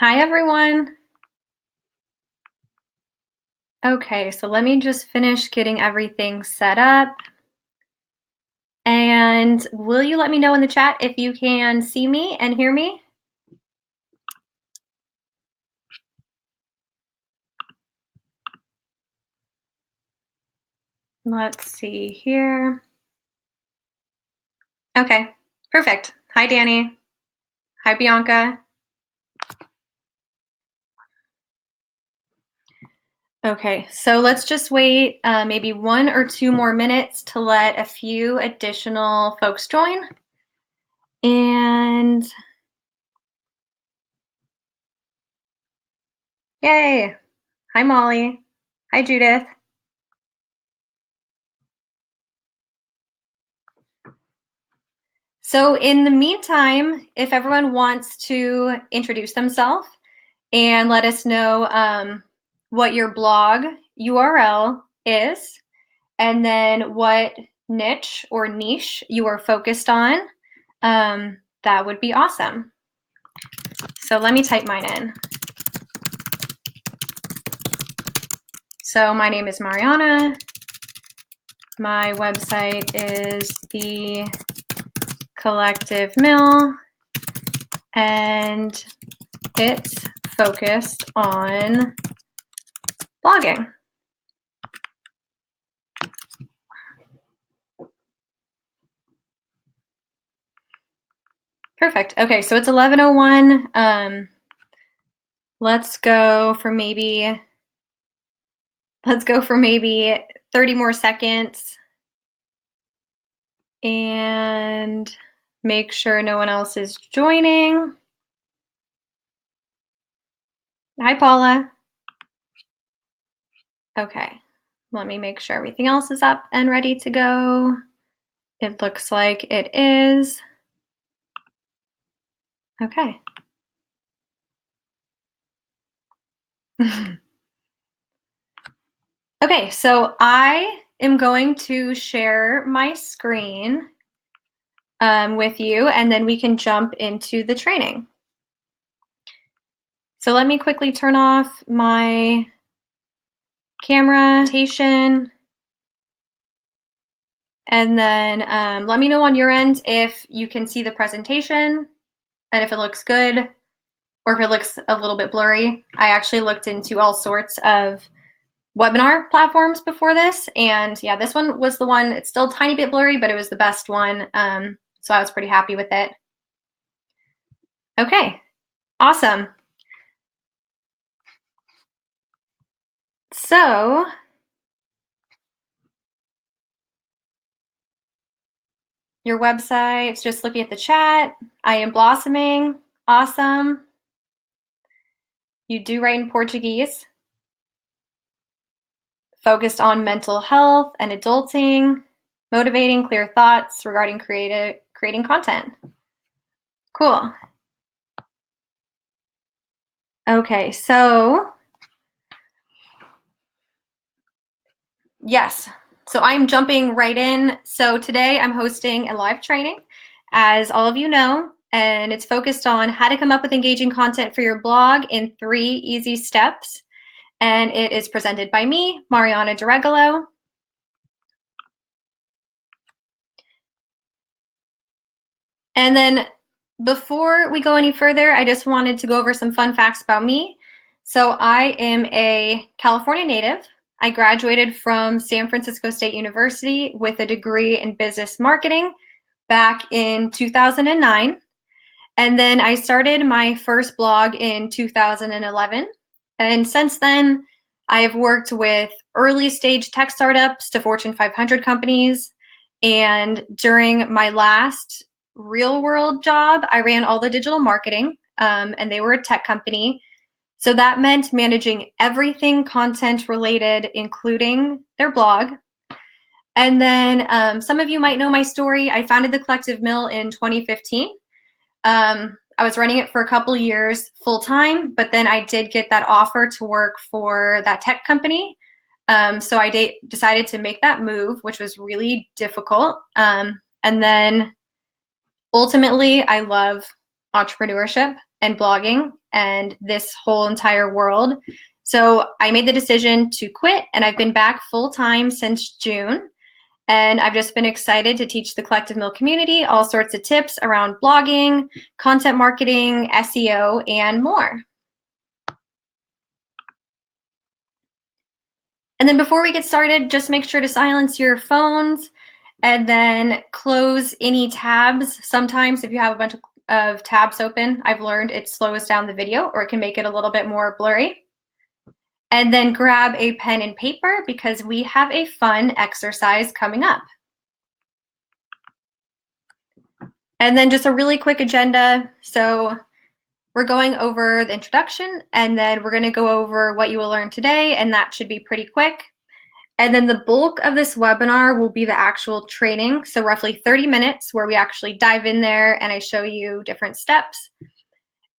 Hi, everyone. Okay, so let me just finish getting everything set up. And will you let me know in the chat if you can see me and hear me? Let's see here. Okay, perfect. Hi, Danny. Hi, Bianca. Okay, so let's just wait maybe 1 or 2 more minutes to let a few additional folks join. And yay. Hi, Molly. Hi, Judith. So in the meantime, if everyone wants to introduce themselves and let us know what your blog URL is, and then what niche or niche you are focused on, that would be awesome. So let me type mine in. So my name is Mariana. My website is The Collective Mill, and it's focused on blogging. Perfect. Okay, so it's 11:01. Let's go for maybe 30 more seconds and make sure no one else is joining. Hi, Paula. Okay, let me make sure everything else is up and ready to go. It looks like it is. Okay. Okay, so I am going to share my screen with you, and then we can jump into the training. So let me quickly turn off my camera presentation, and then let me know on your end if you can see the presentation and if it looks good or if it looks a little bit blurry. I actually looked into all sorts of webinar platforms before this, and yeah, this one was the one. It's still a tiny bit blurry, but it was the best one, so I was pretty happy with it. Okay, awesome. So your website, just looking at the chat, I am blossoming. Awesome. You do write in Portuguese. Focused on mental health and adulting, motivating clear thoughts regarding creating content. Cool. Okay, so yes, so I'm jumping right in. So today I'm hosting a live training, as all of you know, and it's focused on how to come up with engaging content for your blog in 3 easy steps. And it is presented by me, Mariana DiRegolo. And then before we go any further, I just wanted to go over some fun facts about me. So I am a California native. I graduated from San Francisco State University with a degree in business marketing back in 2009. And then I started my first blog in 2011. And since then, I have worked with early stage tech startups to Fortune 500 companies. And during my last real world job, I ran all the digital marketing, and they were a tech company. So that meant managing everything content related, including their blog. And then some of you might know my story. I founded the Collective Mill in 2015. I was running it for a couple years full time, but then I did get that offer to work for that tech company. So I decided to make that move, which was really difficult. And then ultimately, I love entrepreneurship and blogging and this whole entire world. So I made the decision to quit, and I've been back full-time since June. And I've just been excited to teach the Collective Mill community all sorts of tips around blogging, content marketing, SEO, and more. And then before we get started, just make sure to silence your phones and then close any tabs. Sometimes if you have a bunch of tabs open, I've learned it slows down the video or it can make it a little bit more blurry. And then grab a pen and paper because we have a fun exercise coming up. And then just a really quick agenda. So we're going over the introduction, and then we're going to go over what you will learn today, and that should be pretty quick. And then the bulk of this webinar will be the actual training, so roughly 30 minutes where we actually dive in there and I show you different steps.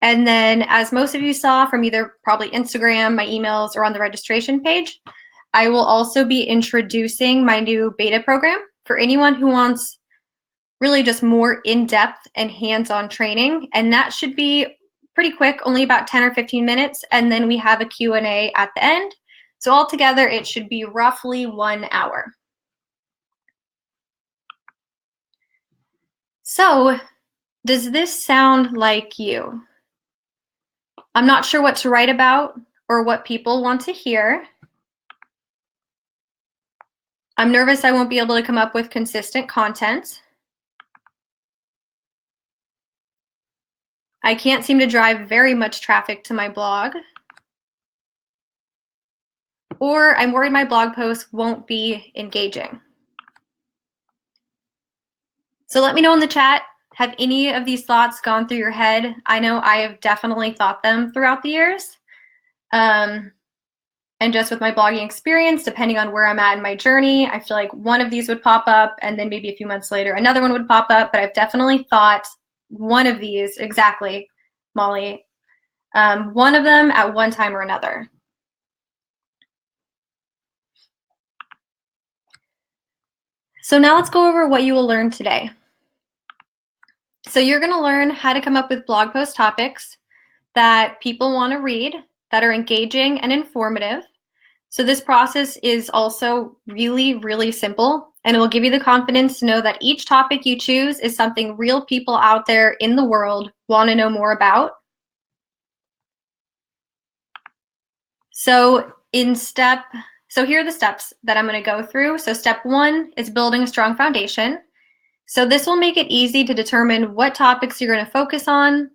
And then, as most of you saw from either probably Instagram, my emails, or on the registration page, I will also be introducing my new beta program for anyone who wants really just more in-depth and hands-on training, and that should be pretty quick, only about 10 or 15 minutes, and then we have a Q&A at the end. So altogether, it should be roughly 1 hour. So, does this sound like you? I'm not sure what to write about or what people want to hear. I'm nervous I won't be able to come up with consistent content. I can't seem to drive very much traffic to my blog. Or I'm worried my blog posts won't be engaging. So let me know in the chat, have any of these thoughts gone through your head? I know I have definitely thought them throughout the years. And just with my blogging experience, depending on where I'm at in my journey, I feel like one of these would pop up and then maybe a few months later, another one would pop up, but I've definitely thought one of these, exactly, Molly, one of them at one time or another. So now let's go over what you will learn today. So you're going to learn how to come up with blog post topics that people want to read, that are engaging and informative. So this process is also really, really simple, and it will give you the confidence to know that each topic you choose is something real people out there in the world want to know more about. So here are the steps that I'm going to go through. So step 1 is building a strong foundation. So this will make it easy to determine what topics you're going to focus on.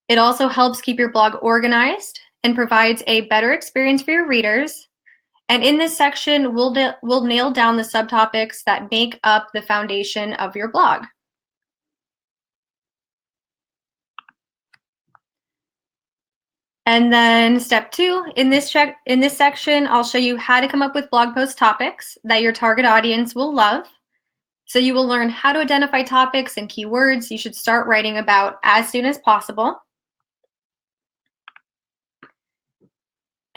It also helps keep your blog organized and provides a better experience for your readers. And in this section, we'll nail down the subtopics that make up the foundation of your blog. And then step 2, in this section, I'll show you how to come up with blog post topics that your target audience will love. So you will learn how to identify topics and keywords you should start writing about as soon as possible.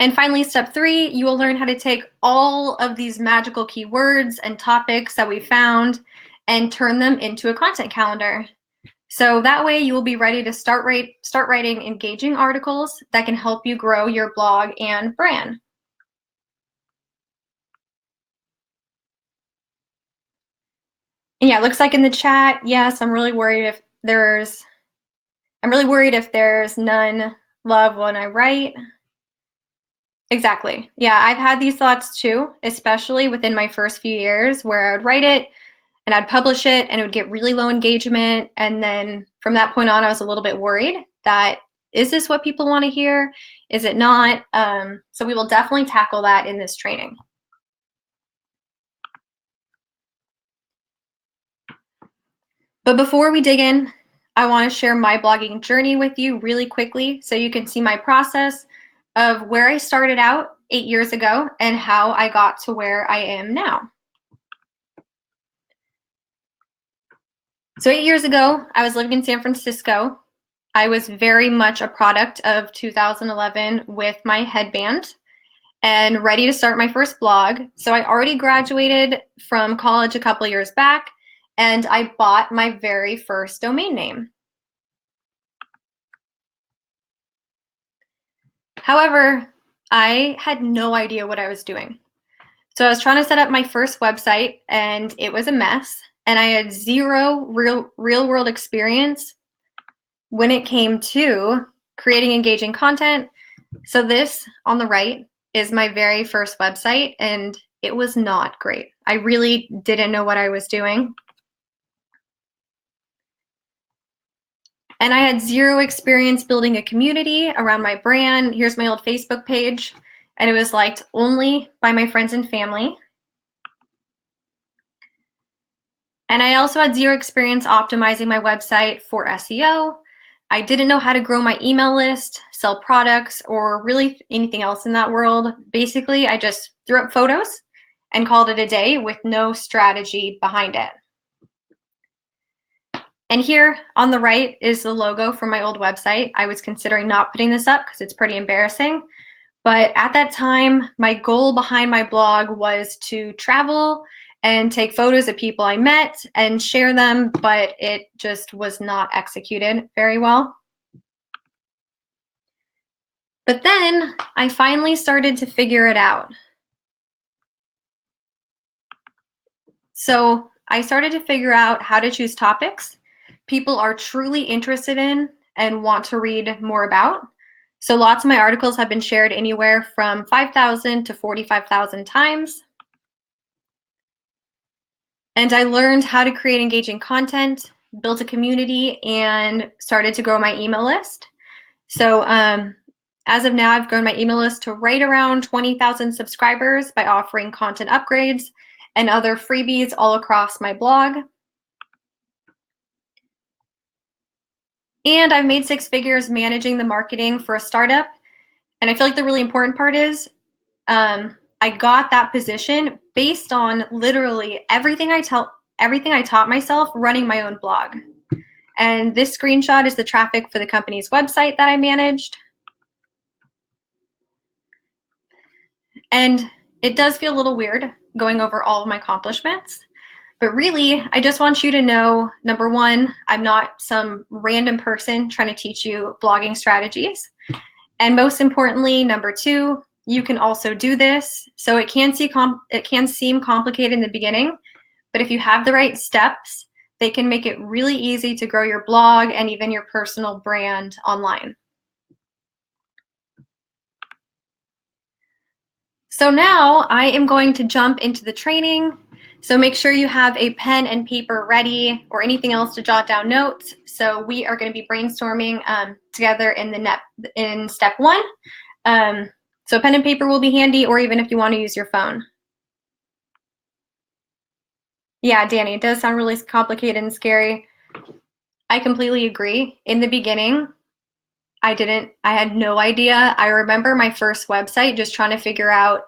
And finally, step 3, you will learn how to take all of these magical keywords and topics that we found and turn them into a content calendar. So that way you will be ready to start writing engaging articles that can help you grow your blog and brand. And yeah, it looks like in the chat, yes, I'm really worried if there's none love when I write. Exactly. Yeah, I've had these thoughts too, especially within my first few years where I would write it and I'd publish it and it would get really low engagement. And then from that point on, I was a little bit worried that, is this what people want to hear? Is it not? So we will definitely tackle that in this training. But before we dig in, I want to share my blogging journey with you really quickly so you can see my process of where I started out 8 years ago and how I got to where I am now. So 8 years ago, I was living in San Francisco. I was very much a product of 2011 with my headband and ready to start my first blog. So I already graduated from college a couple years back, and I bought my very first domain name. However, I had no idea what I was doing. So I was trying to set up my first website and it was a mess, and I had zero real world experience when it came to creating engaging content. So this on the right is my very first website, and it was not great. I really didn't know what I was doing. And I had zero experience building a community around my brand. Here's my old Facebook page, and it was liked only by my friends and family. And I also had zero experience optimizing my website for SEO. I didn't know how to grow my email list, sell products, or really anything else in that world. Basically, I just threw up photos and called it a day with no strategy behind it. And here on the right is the logo for my old website. I was considering not putting this up because it's pretty embarrassing. But at that time, my goal behind my blog was to travel and take photos of people I met and share them, but it just was not executed very well. But then I finally started to figure it out. So I started to figure out how to choose topics people are truly interested in and want to read more about. So lots of my articles have been shared anywhere from 5,000 to 45,000 times. And I learned how to create engaging content, built a community, and started to grow my email list. So as of now, I've grown my email list to right around 20,000 subscribers by offering content upgrades and other freebies all across my blog. And I've made 6 figures managing the marketing for a startup. And I feel like the really important part is I got that position based on literally everything I taught myself running my own blog. And this screenshot is the traffic for the company's website that I managed. And it does feel a little weird going over all of my accomplishments. But really, I just want you to know, number one, I'm not some random person trying to teach you blogging strategies. And most importantly, number two, you can also do this. So it can seem complicated in the beginning, but if you have the right steps, they can make it really easy to grow your blog and even your personal brand online. So now I am going to jump into the training. So make sure you have a pen and paper ready or anything else to jot down notes. So we are going to be brainstorming together in step 1. So pen and paper will be handy, or even if you want to use your phone. Yeah, Danny, it does sound really complicated and scary. I completely agree. In the beginning, I had no idea. I remember my first website just trying to figure out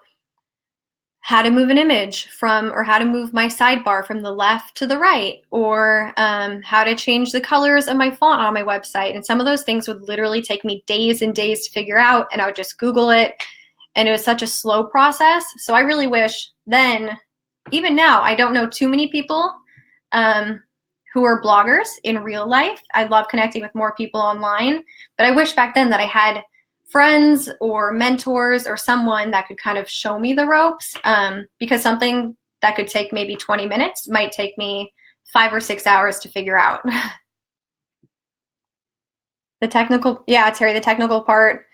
how to move an image or how to move my sidebar from the left to the right, or how to change the colors of my font on my website. And some of those things would literally take me days and days to figure out, and I would just Google it. And it was such a slow process. So I really wish then, even now, I don't know too many people who are bloggers in real life. I love connecting with more people online, but I wish back then that I had friends or mentors or someone that could kind of show me the ropes, because something that could take maybe 20 minutes might take me 5 or 6 hours to figure out. The technical part,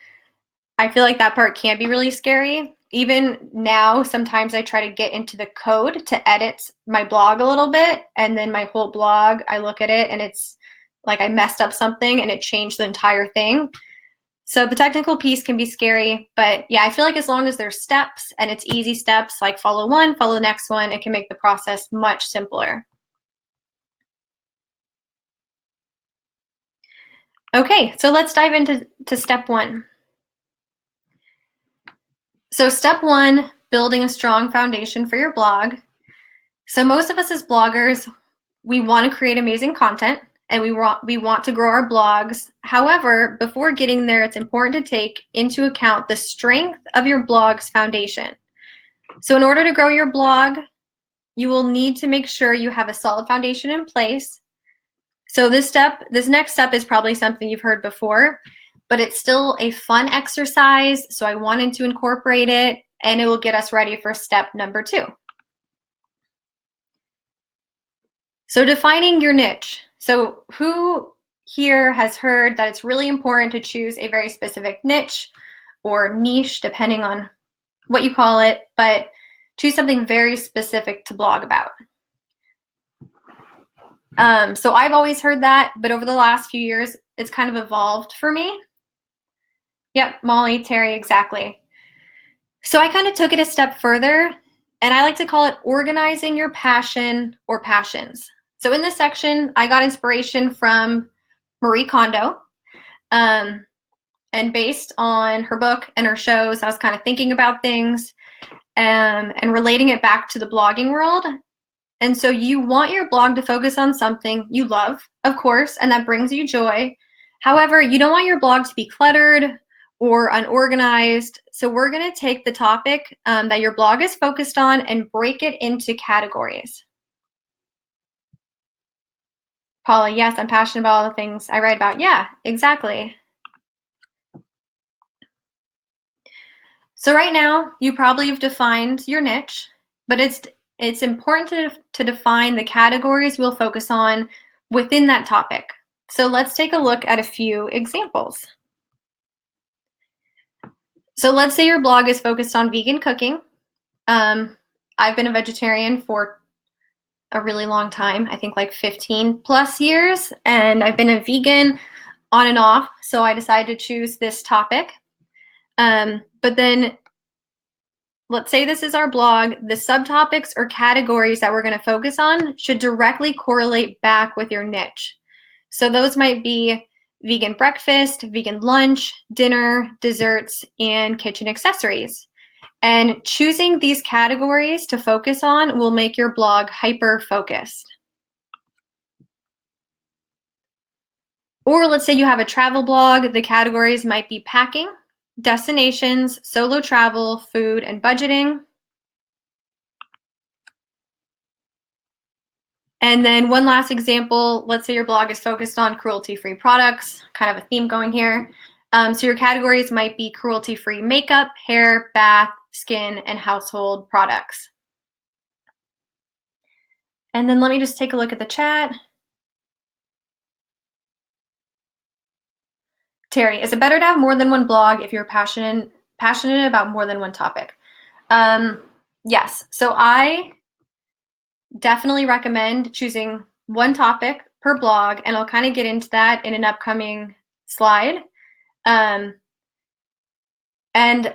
I feel like that part can be really scary. Even now, sometimes I try to get into the code to edit my blog a little bit, and then my whole blog, I look at it and it's like I messed up something and it changed the entire thing. So the technical piece can be scary, but yeah, I feel like as long as there's steps and it's easy steps, like follow one, follow the next one, it can make the process much simpler. Okay, so let's dive into step 1. So step 1, building a strong foundation for your blog. So most of us as bloggers, we want to create amazing content and we want to grow our blogs. However, before getting there, it's important to take into account the strength of your blog's foundation. So in order to grow your blog, you will need to make sure you have a solid foundation in place. So this next step is probably something you've heard before, but it's still a fun exercise, so I wanted to incorporate it, and it will get us ready for step number 2. So defining your niche. So who here has heard that it's really important to choose a very specific niche or niche, depending on what you call it, but choose something very specific to blog about? So I've always heard that, but over the last few years, it's kind of evolved for me. Yep, Molly, Terry, exactly. So I kind of took it a step further, and I like to call it organizing your passion or passions. So in this section, I got inspiration from Marie Kondo. And based on her book and her shows, I was kind of thinking about things and relating it back to the blogging world. And so you want your blog to focus on something you love, of course, and that brings you joy. However, you don't want your blog to be cluttered or unorganized. So we're going to take the topic that your blog is focused on and break it into categories. Paula, yes, I'm passionate about all the things I write about. Yeah, exactly. So right now, you probably have defined your niche, but it's important to define the categories we'll focus on within that topic. So let's take a look at a few examples. So let's say your blog is focused on vegan cooking. I've been a vegetarian for a really long time, I think like 15 plus years, and I've been a vegan on and off, so I decided to choose this topic. But then let's say this is our blog, the subtopics or categories that we're going to focus on should directly correlate back with your niche. So those might be vegan breakfast, vegan lunch, dinner, desserts, and kitchen accessories. And choosing these categories to focus on will make your blog hyper-focused. Or let's say you have a travel blog, the categories might be packing, destinations, solo travel, food, and budgeting. And then one last example, let's say your blog is focused on cruelty-free products, kind of a theme going here. So your categories might be cruelty-free makeup, hair, bath, skin, and household products. And then let me just take a look at the chat. Terry, is it better to have more than one blog if you're passionate about more than one topic? Yes, so I definitely recommend choosing one topic per blog, and I'll kind of get into that in an upcoming slide. And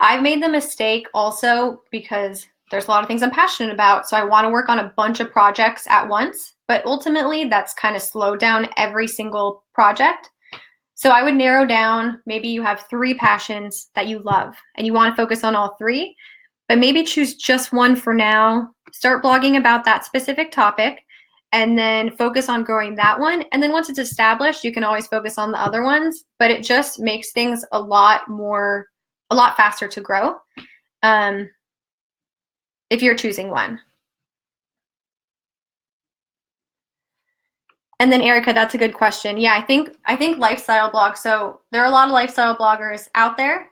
I've made the mistake also because there's a lot of things I'm passionate about, so I want to work on a bunch of projects at once, but ultimately that's kind of slowed down every single project. So I would narrow down, maybe you have 3 passions that you love and you want to focus on all 3, but maybe choose just one for now, start blogging about that specific topic, and then focus on growing that one. And then once it's established, you can always focus on the other ones, but it just makes things a lot faster to grow if you're choosing one. And then Erica, that's a good question. Yeah, I think lifestyle blogs. So there are a lot of lifestyle bloggers out there.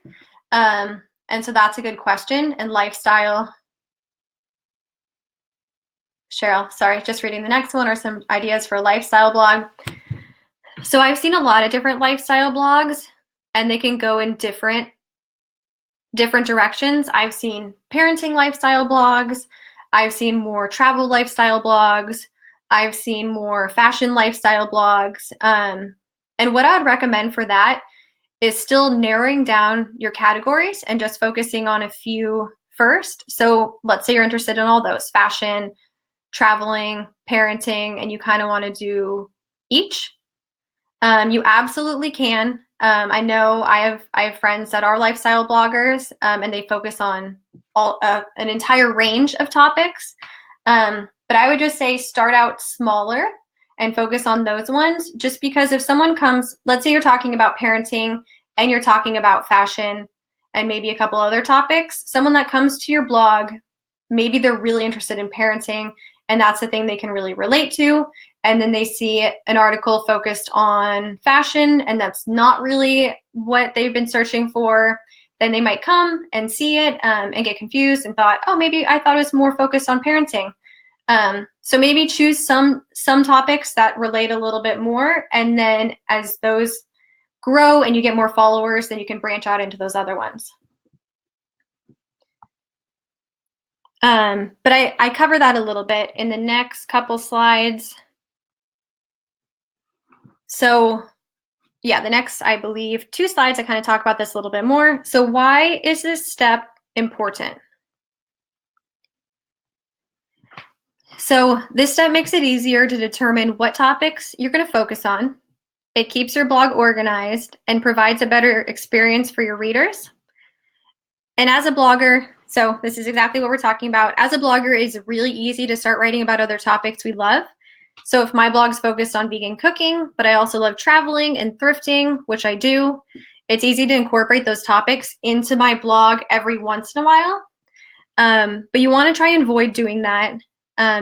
And so that's a good question. And lifestyle, Cheryl, sorry, just reading the next one, are some ideas for a lifestyle blog. So I've seen a lot of different lifestyle blogs, and they can go in different directions. I've seen parenting lifestyle blogs. I've seen more travel lifestyle blogs. I've seen more fashion lifestyle blogs. And what I would recommend for that is still narrowing down your categories and just focusing on a few first. So let's say you're interested in all those: fashion, traveling, parenting, and you kind of want to do each. You absolutely can. I know I have friends that are lifestyle bloggers, and they focus on an entire range of topics. But I would just say start out smaller and focus on those ones, just because if someone comes, let's say you're talking about parenting and you're talking about fashion and maybe a couple other topics, someone that comes to your blog, maybe they're really interested in parenting and that's the thing they can really relate to. and then they see an article focused on fashion, and that's not really what they've been searching for, then they might come and see it and get confused and thought, oh, maybe I thought it was more focused on parenting. So maybe choose some topics that relate a little bit more, and then as those grow and you get more followers, then you can branch out into those other ones. But I cover that a little bit in the next couple slides. So yeah, the next, I believe, 2 slides, I kind of talk about this a little bit more. So why is this step important? So this step makes it easier to determine what topics you're going to focus on. It keeps your blog organized and provides a better experience for your readers. And as a blogger, so this is exactly what we're talking about. As a blogger, it's really easy to start writing about other topics we love. So if my blog's focused on vegan cooking, but I also love traveling and thrifting, which I do, it's easy to incorporate those topics into my blog every once in a while. But you want to try and avoid doing that.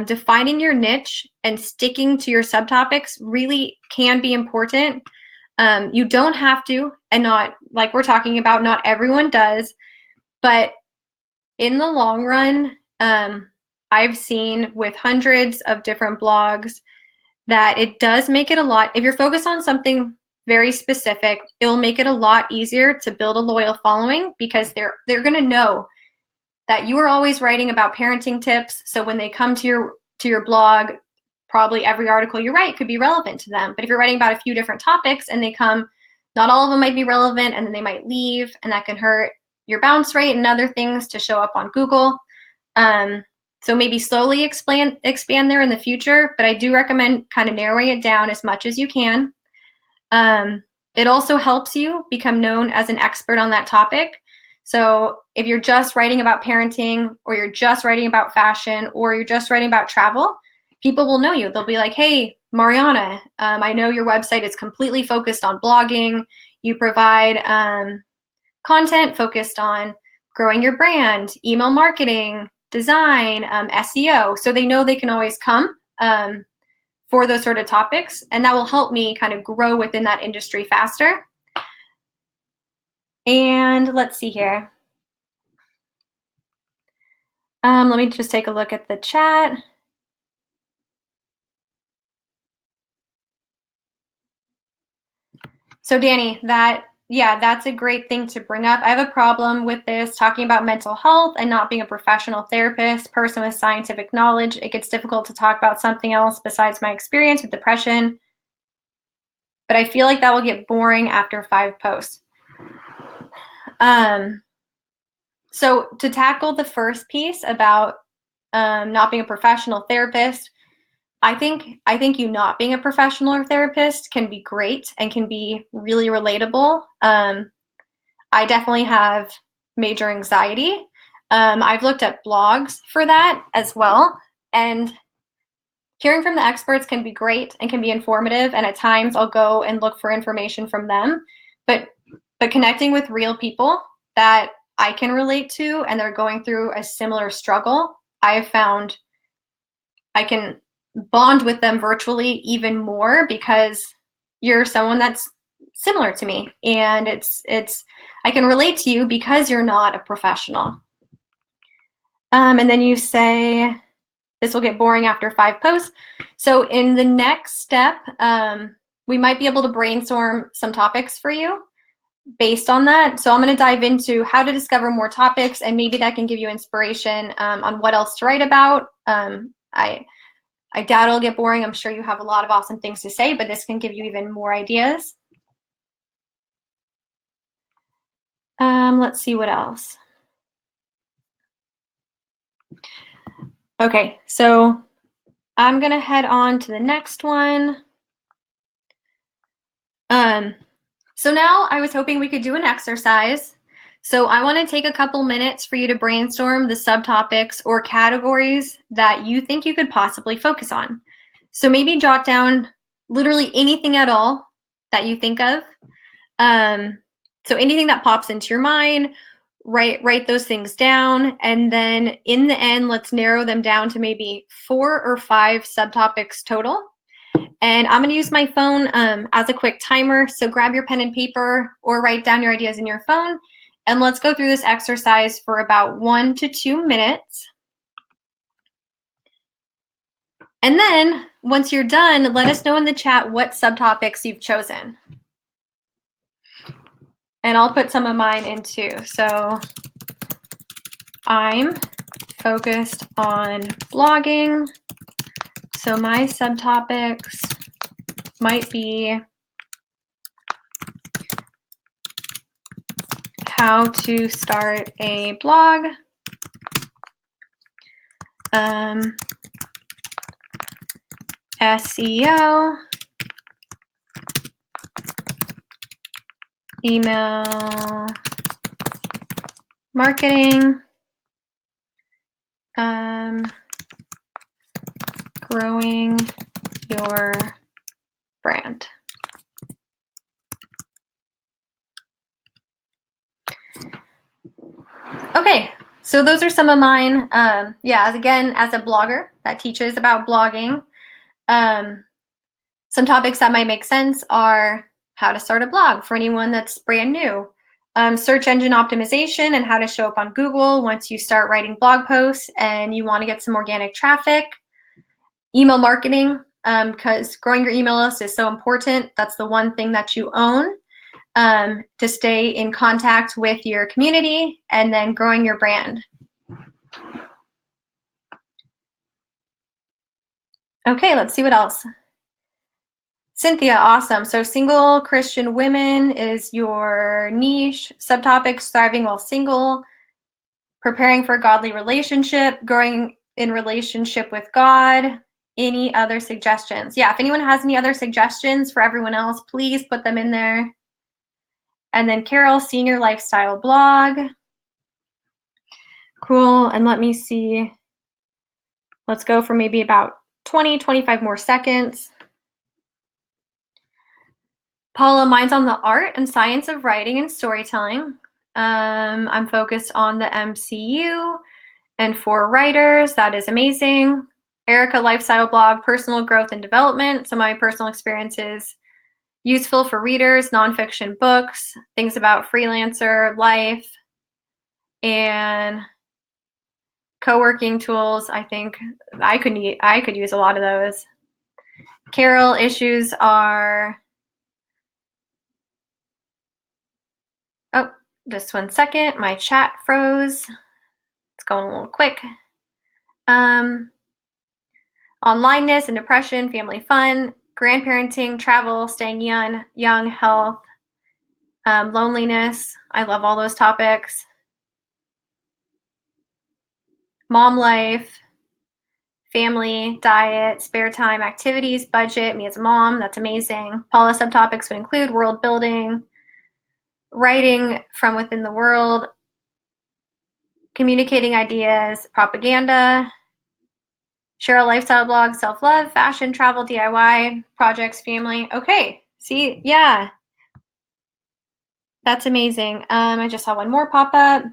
Defining your niche and sticking to your subtopics really can be important. You don't have to, and not like we're talking about, not everyone does, but in the long run, I've seen with hundreds of different blogs that it does make it a lot, if you're focused on something very specific, it'll make it a lot easier to build a loyal following, because they're going to know that you are always writing about parenting tips. So when they come to your blog, probably every article you write could be relevant to them. But if you're writing about a few different topics and they come, not all of them might be relevant, and then they might leave, and that can hurt your bounce rate and other things to show up on Google. So maybe slowly expand there in the future, but I do recommend kind of narrowing it down as much as you can. It also helps you become known as an expert on that topic. So if you're just writing about parenting, or you're just writing about fashion, or you're just writing about travel, people will know you. They'll be like, hey, Mariana, I know your website is completely focused on blogging. You provide content focused on growing your brand, email marketing, design, SEO. So they know they can always come for those sort of topics, and that will help me kind of grow within that industry faster. And let's see here. Let me just take a look at the chat. So Danny, that's a great thing to bring up. I have a problem with this, talking about mental health and not being a professional therapist, person with scientific knowledge. It gets difficult to talk about something else besides my experience with depression. But I feel like that will get boring after 5 posts. So to tackle the first piece about not being a professional therapist, I think you not being a professional therapist can be great and can be really relatable. I definitely have major anxiety. I've looked at blogs for that as well, and hearing from the experts can be great and can be informative, and at times I'll go and look for information from them, but connecting with real people that I can relate to and they're going through a similar struggle, I have found I can bond with them virtually even more, because you're someone that's similar to me, and it's I can relate to you because you're not a professional. And then you say this will get boring after 5 posts. So in the next step, we might be able to brainstorm some topics for you based on that. So I'm going to dive into how to discover more topics, and maybe that can give you inspiration on what else to write about. I doubt it'll get boring. I'm sure you have a lot of awesome things to say, but this can give you even more ideas. Let's see what else. Okay, so I'm going to head on to the next one. So now I was hoping we could do an exercise. So I want to take a couple minutes for you to brainstorm the subtopics or categories that you think you could possibly focus on. So maybe jot down literally anything at all that you think of. So anything that pops into your mind, write those things down. And then in the end, let's narrow them down to maybe 4 or 5 subtopics total. And I'm going to use my phone as a quick timer. So grab your pen and paper or write down your ideas in your phone. And let's go through this exercise for about 1 to 2 minutes. And then once you're done, let us know in the chat what subtopics you've chosen. And I'll put some of mine in too. So I'm focused on blogging. So my subtopics might be how to start a blog, SEO, email marketing, growing your brand. Okay, so those are some of mine. Yeah, as a blogger that teaches about blogging, some topics that might make sense are how to start a blog for anyone that's brand new, search engine optimization and how to show up on Google once you start writing blog posts and you want to get some organic traffic, email marketing, because growing your email list is so important. That's the one thing that you own, to stay in contact with your community, and then growing your brand. Okay, let's see what else. Cynthia, awesome. So single Christian women is your niche. Subtopics: thriving while single, preparing for a godly relationship, growing in relationship with God. Any other suggestions? Yeah, if anyone has any other suggestions for everyone else, please put them in there. And then Carol, senior lifestyle blog. Cool, and let me see. Let's go for maybe about 20, 25 more seconds. Paula, mine's on the art and science of writing and storytelling. I'm focused on the MCU and for writers. That is amazing. Erica, lifestyle blog, personal growth and development. So my personal experiences, useful for readers, nonfiction books, things about freelancer life, and co-working tools. I think I could use a lot of those. Carol, issues are, oh, just 1 second, my chat froze. It's going a little quick. Onlineness and depression, family fun, grandparenting, travel, staying young, health, loneliness. I love all those topics. Mom life, family, diet, spare time, activities, budget, me as a mom, that's amazing. Paula, subtopics would include world building, writing from within the world, communicating ideas, propaganda. Share a lifestyle blog, self-love, fashion, travel, DIY, projects, family. Okay, see, yeah. That's amazing. I just saw one more pop up.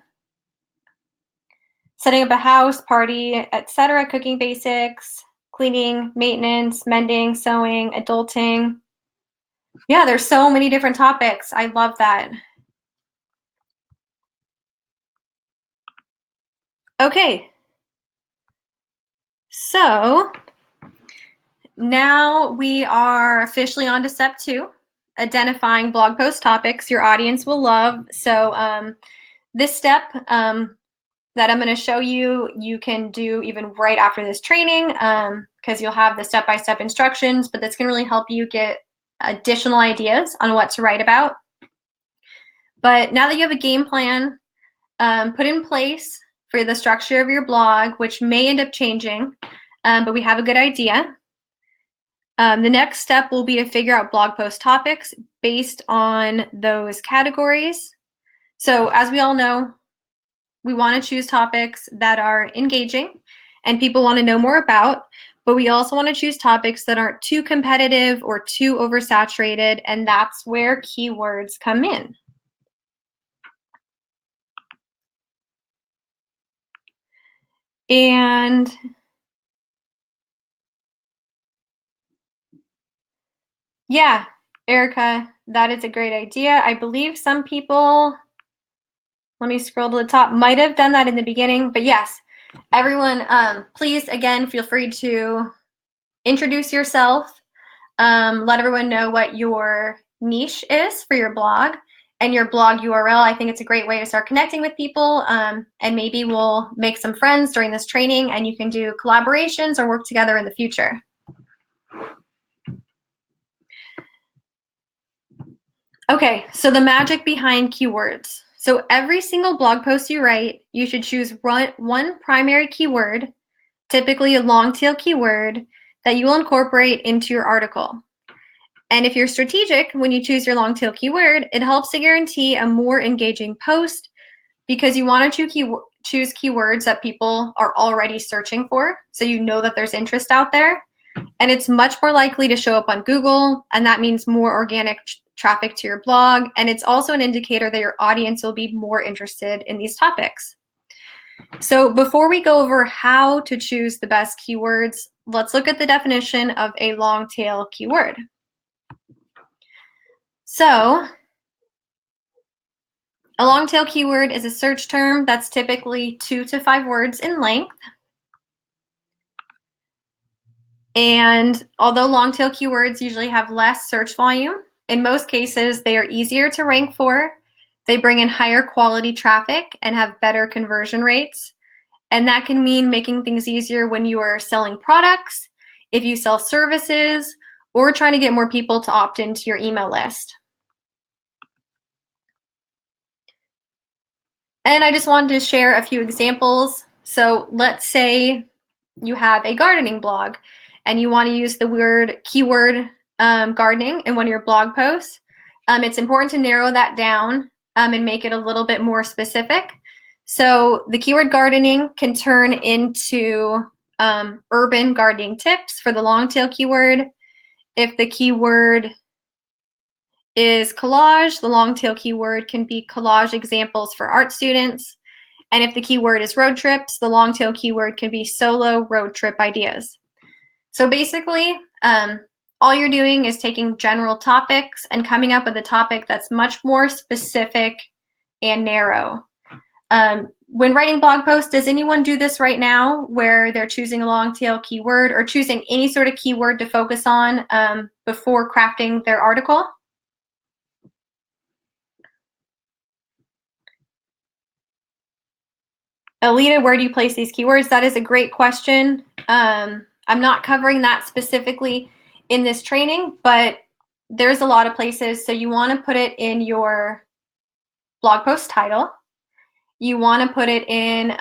Setting up a house, party, etc., cooking basics, cleaning, maintenance, mending, sewing, adulting. Yeah, there's so many different topics. I love that. Okay. So now we are officially on to step 2, identifying blog post topics your audience will love. So this step that I'm going to show you, you can do even right after this training, because you'll have the step-by-step instructions, but that's going to really help you get additional ideas on what to write about. But now that you have a game plan put in place for the structure of your blog, which may end up changing, but we have a good idea. The next step will be to figure out blog post topics based on those categories. So as we all know, we want to choose topics that are engaging and people want to know more about, but we also want to choose topics that aren't too competitive or too oversaturated, and that's where keywords come in. And Yeah, Erica, that is a great idea. I believe some people, let me scroll to the top, might have done that in the beginning, but yes, everyone, please, again, feel free to introduce yourself, let everyone know what your niche is for your blog and your blog URL. I think it's a great way to start connecting with people, and maybe we'll make some friends during this training and you can do collaborations or work together in the future. Okay, so the magic behind keywords. So every single blog post you write, you should choose one primary keyword, typically a long tail keyword, that you will incorporate into your article. And if you're strategic when you choose your long tail keyword, it helps to guarantee a more engaging post because you want to choose keywords that people are already searching for, so you know that there's interest out there. And it's much more likely to show up on Google, and that means more organic traffic to your blog. And it's also an indicator that your audience will be more interested in these topics. So before we go over how to choose the best keywords, let's look at the definition of a long tail keyword. So a long tail keyword is a search term that's typically 2 to 5 words in length. And although long tail keywords usually have less search volume, in most cases they are easier to rank for, they bring in higher quality traffic and have better conversion rates. And that can mean making things easier when you are selling products, if you sell services, or trying to get more people to opt into your email list. And I just wanted to share a few examples. So let's say you have a gardening blog and you want to use the keyword gardening in one of your blog posts. It's important to narrow that down and make it a little bit more specific. So the keyword gardening can turn into urban gardening tips for the long tail keyword. If the keyword is collage, the long tail keyword can be collage examples for art students. And if the keyword is road trips, the long tail keyword can be solo road trip ideas. So basically, all you're doing is taking general topics and coming up with a topic that's much more specific and narrow. When writing blog posts, does anyone do this right now where they're choosing a long tail keyword or choosing any sort of keyword to focus on before crafting their article? Alita, where do you place these keywords? That is a great question. I'm not covering that specifically in this training, but there's a lot of places. So you want to put it in your blog post title. You want to put it in,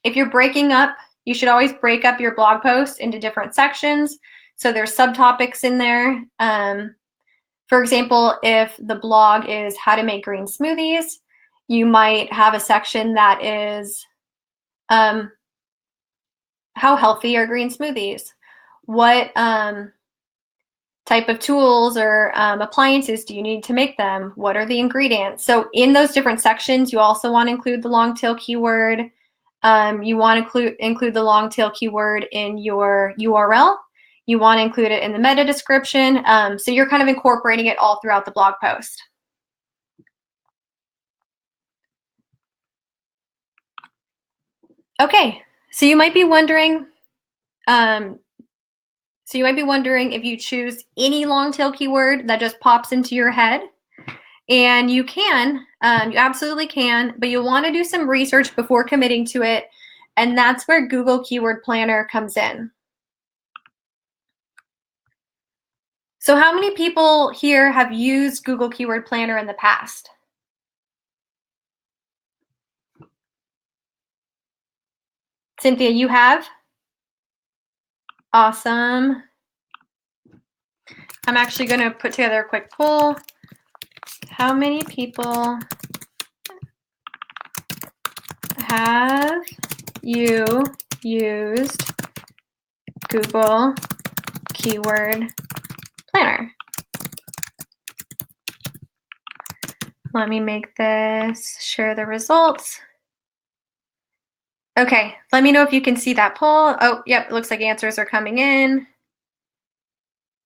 if you're breaking up, you should always break up your blog post into different sections. So there's subtopics in there. For example, if the blog is how to make green smoothies, you might have a section that is how healthy are green smoothies? What type of tools or appliances do you need to make them? What are the ingredients? So in those different sections, you also want to include the long tail keyword. You want to include the long tail keyword in your URL. You want to include it in the meta description. So you're kind of incorporating it all throughout the blog post. Okay, so you might be wondering, if you choose any long tail keyword that just pops into your head. And you can, you absolutely can, but you'll want to do some research before committing to it. And that's where Google Keyword Planner comes in. So how many people here have used Google Keyword Planner in the past? Cynthia, you have? Awesome. I'm actually going to put together a quick poll. How many people have you used Google Keyword Planner? Let me make this, share the results. Okay, let me know if you can see that poll. Oh, yep, it looks like answers are coming in.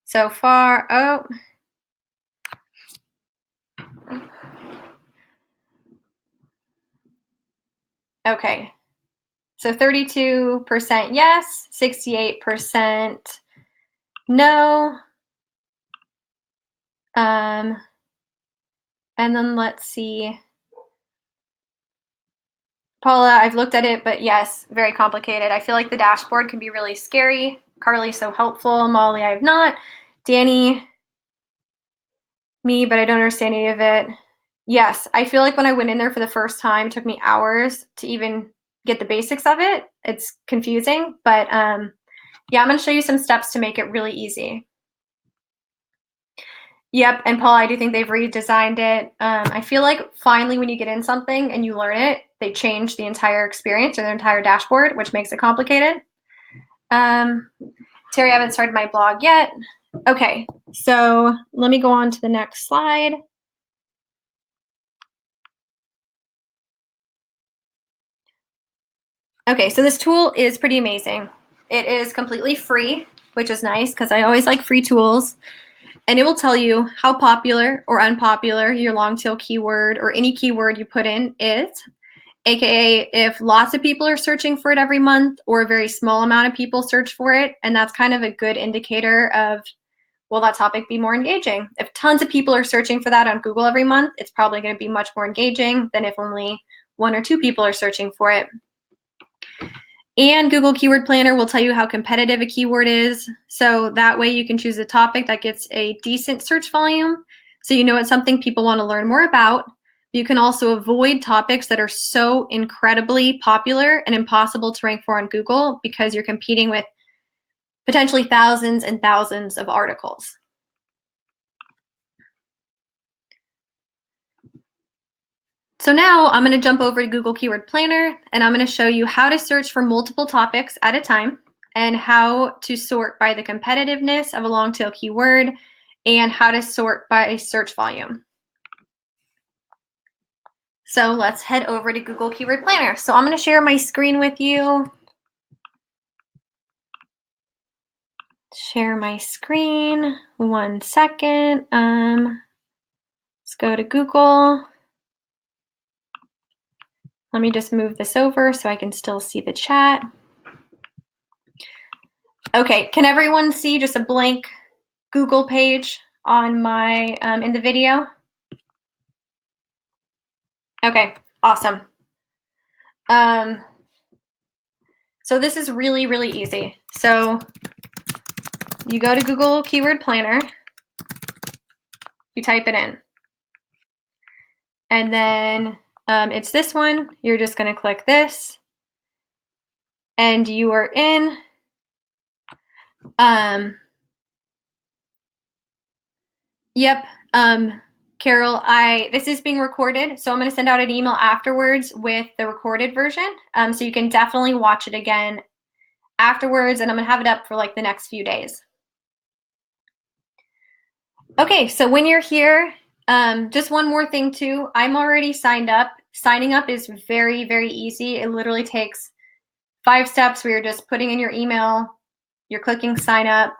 so far. Oh. Okay. So 32% yes, 68% no. And then let's see. Paula, I've looked at it, but yes, very complicated. I feel like the dashboard can be really scary. Carly, so helpful. Molly, I have not. Danny, me, but I don't understand any of it. Yes, I feel like when I went in there for the first time, it took me hours to even get the basics of it. It's confusing, but yeah, I'm going to show you some steps to make it really easy. Yep, and Paul, I do think they've redesigned it. I feel like finally when you get in something and you learn it, they change the entire experience or their entire dashboard, which makes it complicated. Terry, I haven't started my blog yet. Okay, so let me go on to the next slide. Okay, so this tool is pretty amazing. It is completely free, which is nice because I always like free tools. And it will tell you how popular or unpopular your long tail keyword or any keyword you put in is, aka if lots of people are searching for it every month or a very small amount of people search for it. And that's kind of a good indicator of, will that topic be more engaging? If tons of people are searching for that on Google every month, it's probably going to be much more engaging than if only 1 or 2 people are searching for it. And Google Keyword Planner will tell you how competitive a keyword is. So that way you can choose a topic that gets a decent search volume. So you know it's something people want to learn more about. You can also avoid topics that are so incredibly popular and impossible to rank for on Google because you're competing with potentially thousands and thousands of articles. So now I'm going to jump over to Google Keyword Planner and I'm going to show you how to search for multiple topics at a time and how to sort by the competitiveness of a long tail keyword and how to sort by search volume. So let's head over to Google Keyword Planner. So I'm going to share my screen with you. Share my screen. 1 second. Let's go to Google. Let me just move this over so I can still see the chat. Okay, can everyone see just a blank Google page on my in the video? Okay, awesome. So this is really, really easy. So you go to Google Keyword Planner, you type it in, and then it's this one. You're just going to click this, and you are in. Yep. Carol, this is being recorded, so I'm going to send out an email afterwards with the recorded version, so you can definitely watch it again afterwards, and I'm going to have it up for like the next few days. Okay, so when you're here, just one more thing too, I'm already signed up. Signing up is very, very easy. It literally takes 5 steps where you're just putting in your email, you're clicking sign up.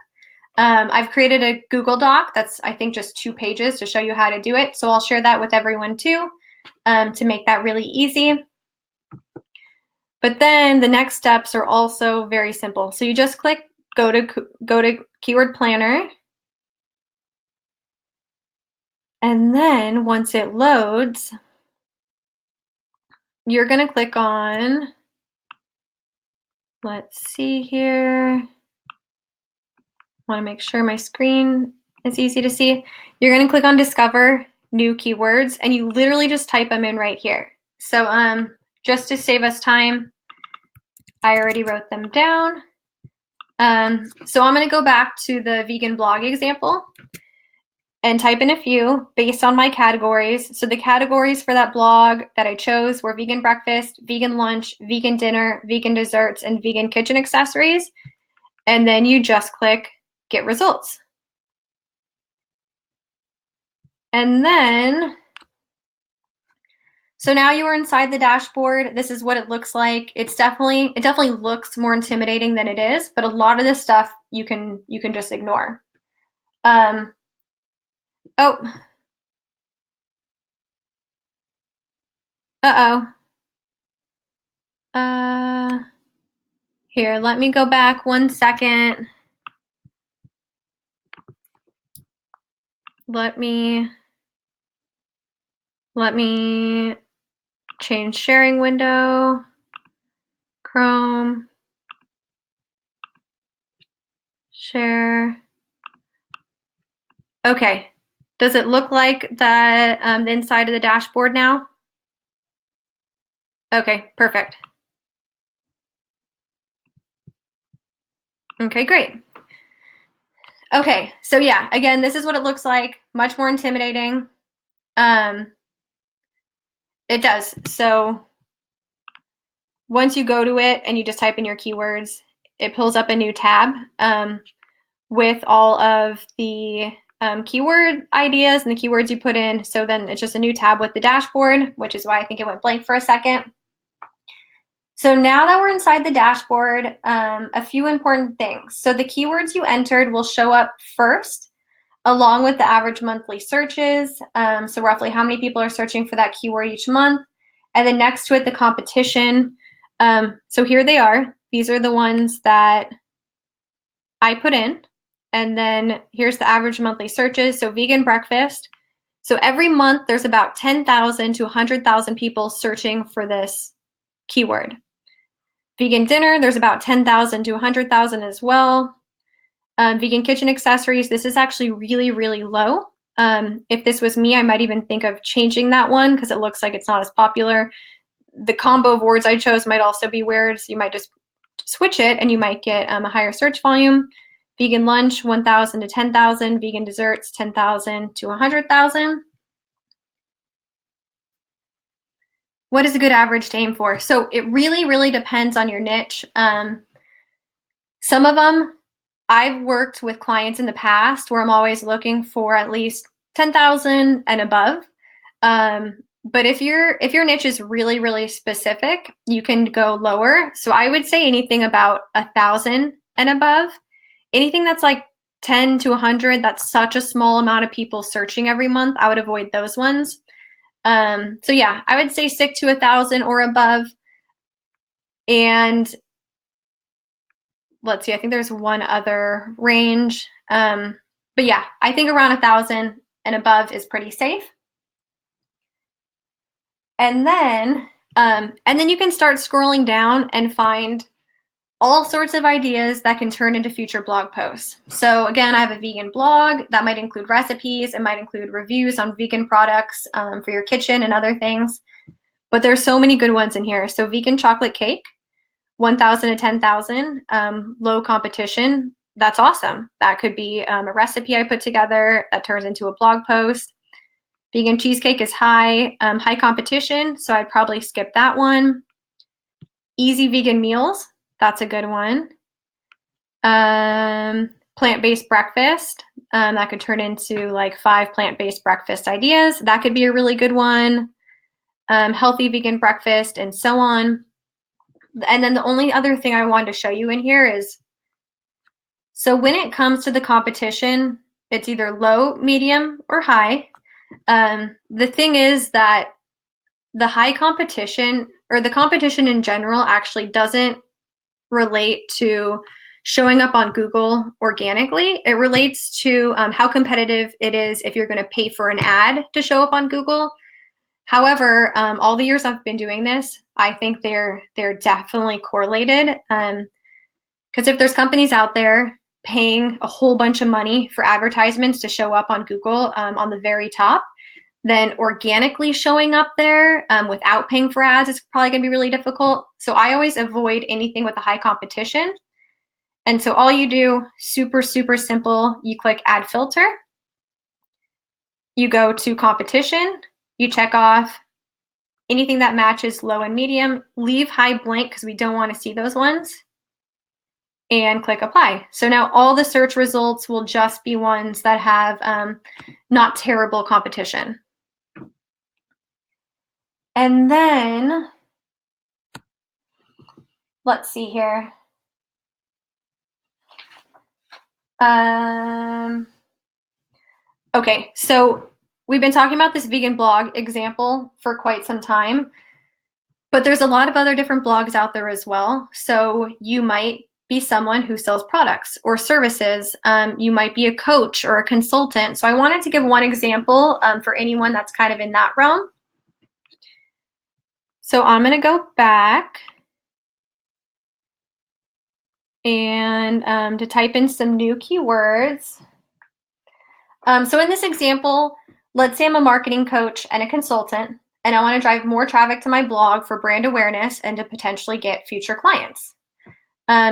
I've created a Google Doc that's, I think, just 2 pages to show you how to do it. So I'll share that with everyone too, to make that really easy. But then the next steps are also very simple. So you just click go to Keyword Planner. And then once it loads, you're going to click on, let's see here. Want to make sure my screen is easy to see. You're going to click on Discover New Keywords, and you literally just type them in right here. So just to save us time, I already wrote them down. So I'm going to go back to the vegan blog example and type in a few based on my categories. So the categories for that blog that I chose were vegan breakfast, vegan lunch, vegan dinner, vegan desserts, and vegan kitchen accessories. And then you just click Get Results. And then, so now you are inside the dashboard. This is what it looks like. It definitely looks more intimidating than it is, but a lot of this stuff you can just ignore. Oh, uh-oh. Here, let me go back 1 second. Let me change sharing window, Chrome, share. Okay. Does it look like that the inside of the dashboard now? Okay, perfect. Okay, great. Okay, so yeah, again, this is what it looks like. Much more intimidating. It does. So once you go to it and you just type in your keywords, it pulls up a new tab with all of the keyword ideas and the keywords you put in. So then it's just a new tab with the dashboard, which is why I think it went blank for a second. So now that we're inside the dashboard, a few important things. So the keywords you entered will show up first, along with the average monthly searches. So roughly how many people are searching for that keyword each month. And then next to it, the competition. So here they are. These are the ones that I put in. And then here's the average monthly searches. So vegan breakfast. So every month there's about 10,000 to 100,000 people searching for this keyword. Vegan dinner, there's about 10,000 to 100,000 as well. Vegan kitchen accessories, this is actually really, really low. If this was me, I might even think of changing that one because it looks like it's not as popular. The combo of words I chose might also be weird, so you might just switch it and you might get a higher search volume. Vegan lunch, 1,000 to 10,000. Vegan desserts, 10,000 to 100,000. What is a good average to aim for? So it really, really depends on your niche. Some of them, I've worked with clients in the past where I'm always looking for at least 10,000 and above. But if your niche is really, really specific, you can go lower. So I would say anything about 1,000 and above. Anything that's like 10 to 100, that's such a small amount of people searching every month. I would avoid those ones. So yeah, I would say stick to 1,000 or above. And let's see, I think there's one other range. But yeah, I think around 1,000 and above is pretty safe. And then you can start scrolling down and find all sorts of ideas that can turn into future blog posts. So again, I have a vegan blog that might include recipes. It might include reviews on vegan products for your kitchen and other things. But there's so many good ones in here. So vegan chocolate cake, 1,000 to 10,000, low competition. That's awesome. That could be a recipe I put together that turns into a blog post. Vegan cheesecake is high competition, so I'd probably skip that one. Easy vegan meals, that's a good one. Plant-based breakfast, that could turn into like 5 plant-based breakfast ideas. That could be a really good one. Healthy vegan breakfast and so on. And then the only other thing I wanted to show you in here is, so when it comes to the competition, it's either low, medium, or high. The thing is that the high competition, or the competition in general, actually doesn't relate to showing up on Google organically. It relates to how competitive it is if you're going to pay for an ad to show up on Google. However, all the years I've been doing this, I think they're definitely correlated. Because if there's companies out there paying a whole bunch of money for advertisements to show up on Google on the very top, then organically showing up there without paying for ads is probably going to be really difficult. So I always avoid anything with a high competition. And so all you do, super, super simple, you click add filter, you go to competition, you check off anything that matches low and medium, leave high blank because we don't want to see those ones, and click apply. So now all the search results will just be ones that have not terrible competition. And then, let's see here. Okay, so we've been talking about this vegan blog example for quite some time, but there's a lot of other different blogs out there as well. So you might be someone who sells products or services. You might be a coach or a consultant. So I wanted to give one example for anyone that's kind of in that realm. So I'm going to go back and to type in some new keywords. So in this example, let's say I'm a marketing coach and a consultant, and I want to drive more traffic to my blog for brand awareness and to potentially get future clients.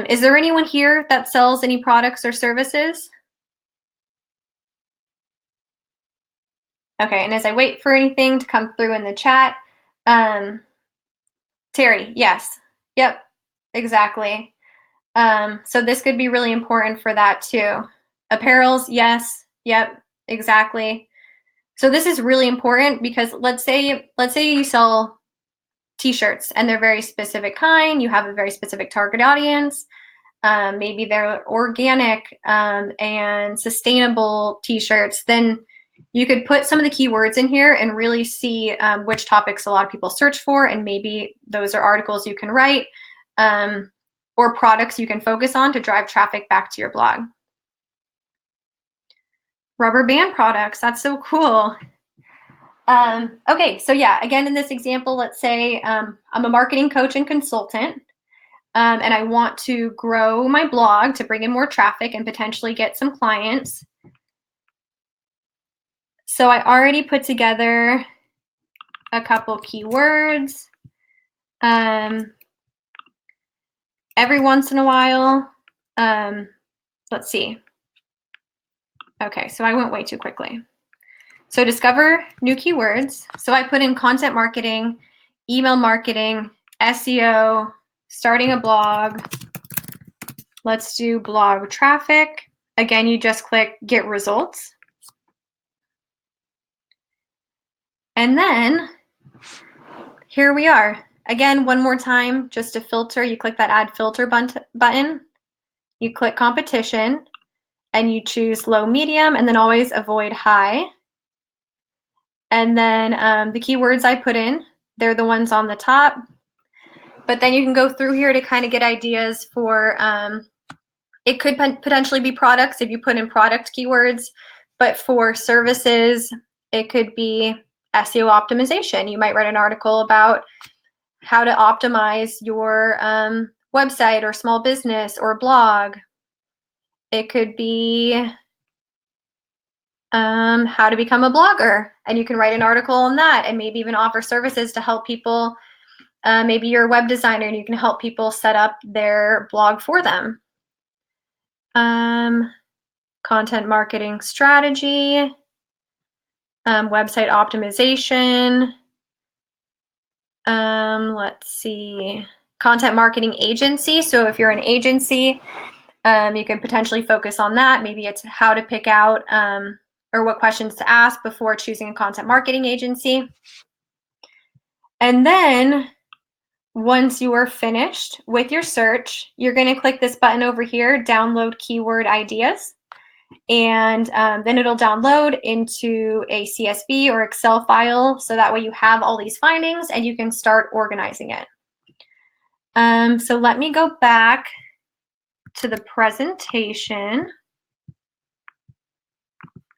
Is there anyone here that sells any products or services? Okay, and as I wait for anything to come through in the chat, Terry, yes. Yep, exactly. So this could be really important for that too. Apparels, yes. Yep, exactly. So this is really important because let's say you sell t-shirts and they're very specific kind, you have a very specific target audience. Maybe they're organic and sustainable t-shirts, then you could put some of the keywords in here and really see which topics a lot of people search for, and maybe those are articles you can write or products you can focus on to drive traffic back to your blog. Rubber band products, that's so cool. Okay, so yeah, again, in this example, let's say I'm a marketing coach and consultant, and I want to grow my blog to bring in more traffic and potentially get some clients. So I already put together a couple keywords. Every once in a while, let's see. Okay, so I went way too quickly. So discover new keywords. So I put in content marketing, email marketing, SEO, starting a blog. Let's do blog traffic. Again, you just click get results. And then here we are. Again, one more time, just to filter, you click that add filter button. You click competition and you choose low, medium, and then always avoid high. And then the keywords I put in, they're the ones on the top. But then you can go through here to kind of get ideas for, it could potentially be products if you put in product keywords, but for services, it could be SEO optimization. You might write an article about how to optimize your website or small business or blog. It could be how to become a blogger, and you can write an article on that and maybe even offer services to help people. Maybe you're a web designer and you can help people set up their blog for them. Content marketing strategy, website optimization. Let's see, content marketing agency. So if you're an agency, you can potentially focus on that. Maybe it's how to pick out or what questions to ask before choosing a content marketing agency. And then once you are finished with your search, you're going to click this button over here, download keyword ideas. And then it'll download into a CSV or Excel file. So that way you have all these findings and you can start organizing it. So let me go back to the presentation.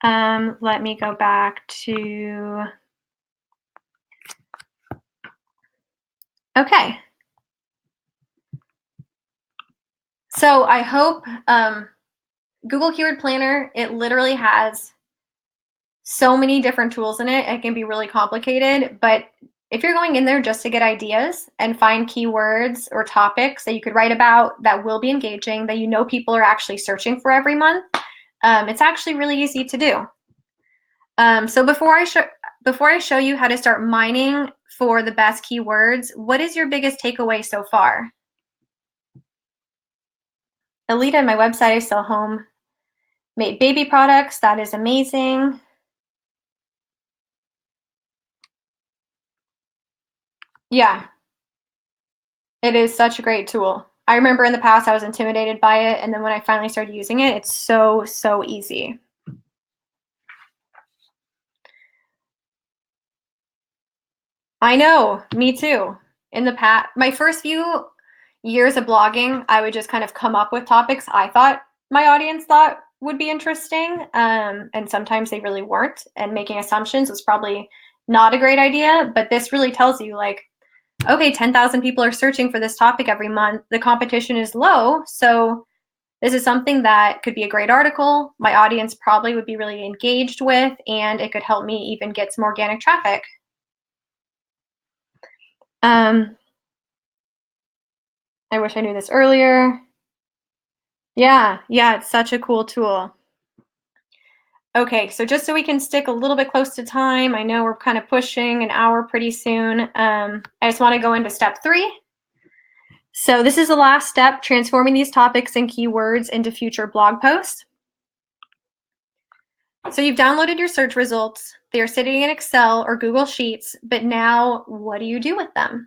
Let me go back to, okay. So I hope Google Keyword Planner, it literally has so many different tools in it. It can be really complicated, but if you're going in there just to get ideas and find keywords or topics that you could write about that will be engaging, that you know people are actually searching for every month, it's actually really easy to do. So before I show you how to start mining for the best keywords, what is your biggest takeaway so far? Alita, on my website, I sell homemade baby products. That is amazing. Yeah, it is such a great tool. I remember in the past I was intimidated by it, and then when I finally started using it, it's so, so easy. I know, me too. In the past, my first few years of blogging, I would just kind of come up with topics I thought my audience thought would be interesting. And sometimes they really weren't. And making assumptions was probably not a great idea. But this really tells you, like, okay, 10,000 people are searching for this topic every month. The competition is low. So this is something that could be a great article. My audience probably would be really engaged with, and it could help me even get some organic traffic. I wish I knew this earlier. Yeah, it's such a cool tool. Okay, so just so we can stick a little bit close to time, I know we're kind of pushing an hour pretty soon. I just want to go into step 3. So this is the last step, transforming these topics and keywords into future blog posts. So you've downloaded your search results. They are sitting in Excel or Google Sheets, but now what do you do with them?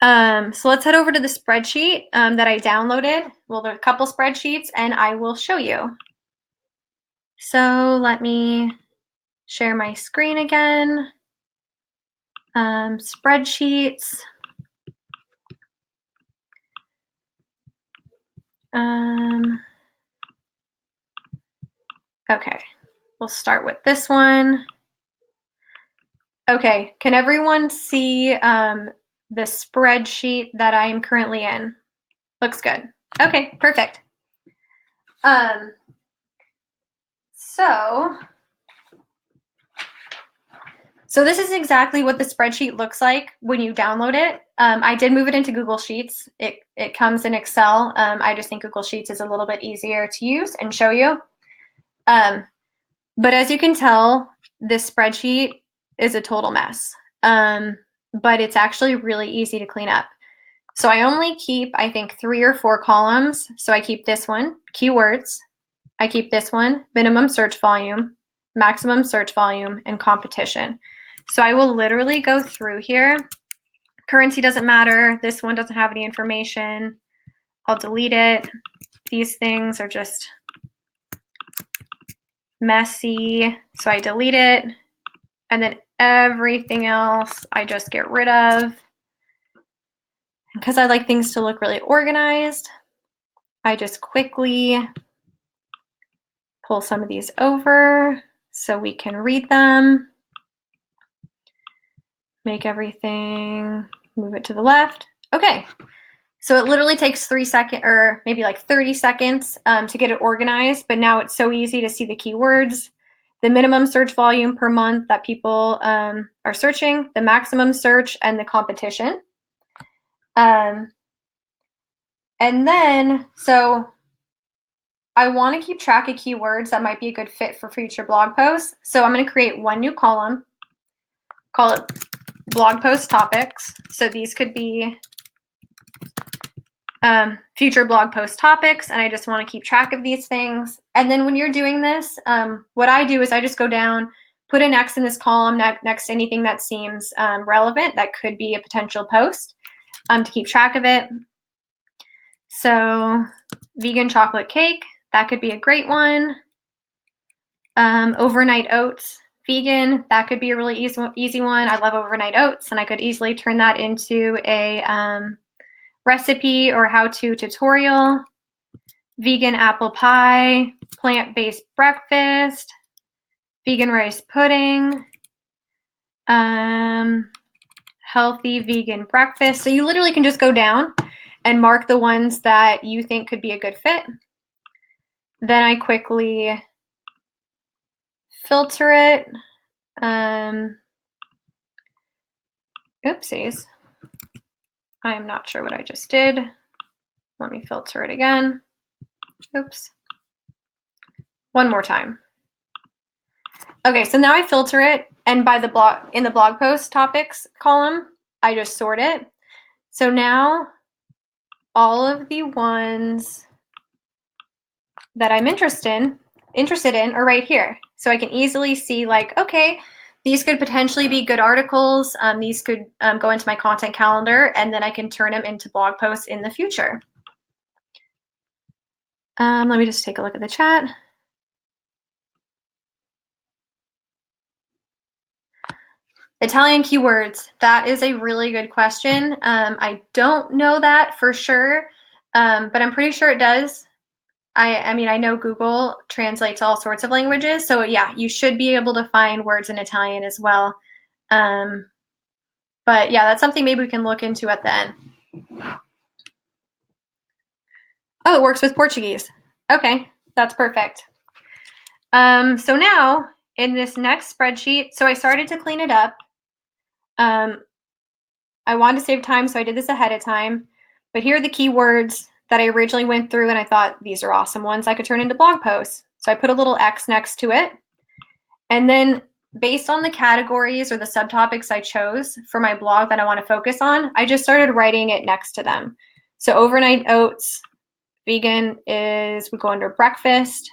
So let's head over to the spreadsheet that I downloaded. Well, there are a couple spreadsheets, and I will show you. So let me share my screen again. Spreadsheets. Okay, we'll start with this one. Okay, can everyone see the spreadsheet that I am currently in? Looks good. Okay, perfect. So this is exactly what the spreadsheet looks like when you download it. I did move it into Google Sheets. It comes in Excel. I just think Google Sheets is a little bit easier to use and show you. But as you can tell, this spreadsheet is a total mess. But it's actually really easy to clean up. So I only keep, I think, 3 or 4 columns. So I keep this one, keywords. I keep this one, minimum search volume, maximum search volume, and competition. So I will literally go through here. Currency doesn't matter. This one doesn't have any information. I'll delete it. These things are just messy. So I delete it. And then everything else I just get rid of. Because I like things to look really organized, I just quickly pull some of these over so we can read them. Make everything, move it to the left. Okay, so it literally takes 3 seconds or maybe like 30 seconds to get it organized, but now it's so easy to see the keywords, the minimum search volume per month that people are searching, the maximum search, and the competition. And then, so I want to keep track of keywords that might be a good fit for future blog posts. So I'm going to create one new column, call it blog post topics. So these could be future blog post topics, and I just want to keep track of these things. And then when you're doing this, what I do is I just go down, put an X in this column next to anything that seems relevant that could be a potential post to keep track of it. So vegan chocolate cake, that could be a great one. Overnight oats, vegan, that could be a really easy one. I love overnight oats, and I could easily turn that into a recipe or how-to tutorial. Vegan apple pie, plant-based breakfast, vegan rice pudding, healthy vegan breakfast. So you literally can just go down and mark the ones that you think could be a good fit. Then I quickly filter it. Oopsies. I am not sure what I just did. Let me filter it again. Oops. One more time. Okay, so now I filter it, and by the blog in the blog post topics column, I just sort it. So now all of the ones that I'm interested in are right here. So I can easily see, like, okay, these could potentially be good articles. These could go into my content calendar, and then I can turn them into blog posts in the future. Let me just take a look at the chat. Italian keywords, that is a really good question. I don't know that for sure, but I'm pretty sure it does. I mean, I know Google translates all sorts of languages, so yeah, you should be able to find words in Italian as well. But yeah, that's something maybe we can look into at the end. Oh, it works with Portuguese. Okay, that's perfect. So now in this next spreadsheet, so I started to clean it up. I wanted to save time, so I did this ahead of time. But here are the keywords that I originally went through, and I thought these are awesome ones I could turn into blog posts. So I put a little X next to it. And then based on the categories or the subtopics I chose for my blog that I want to focus on, I just started writing it next to them. So overnight oats, vegan we go under breakfast.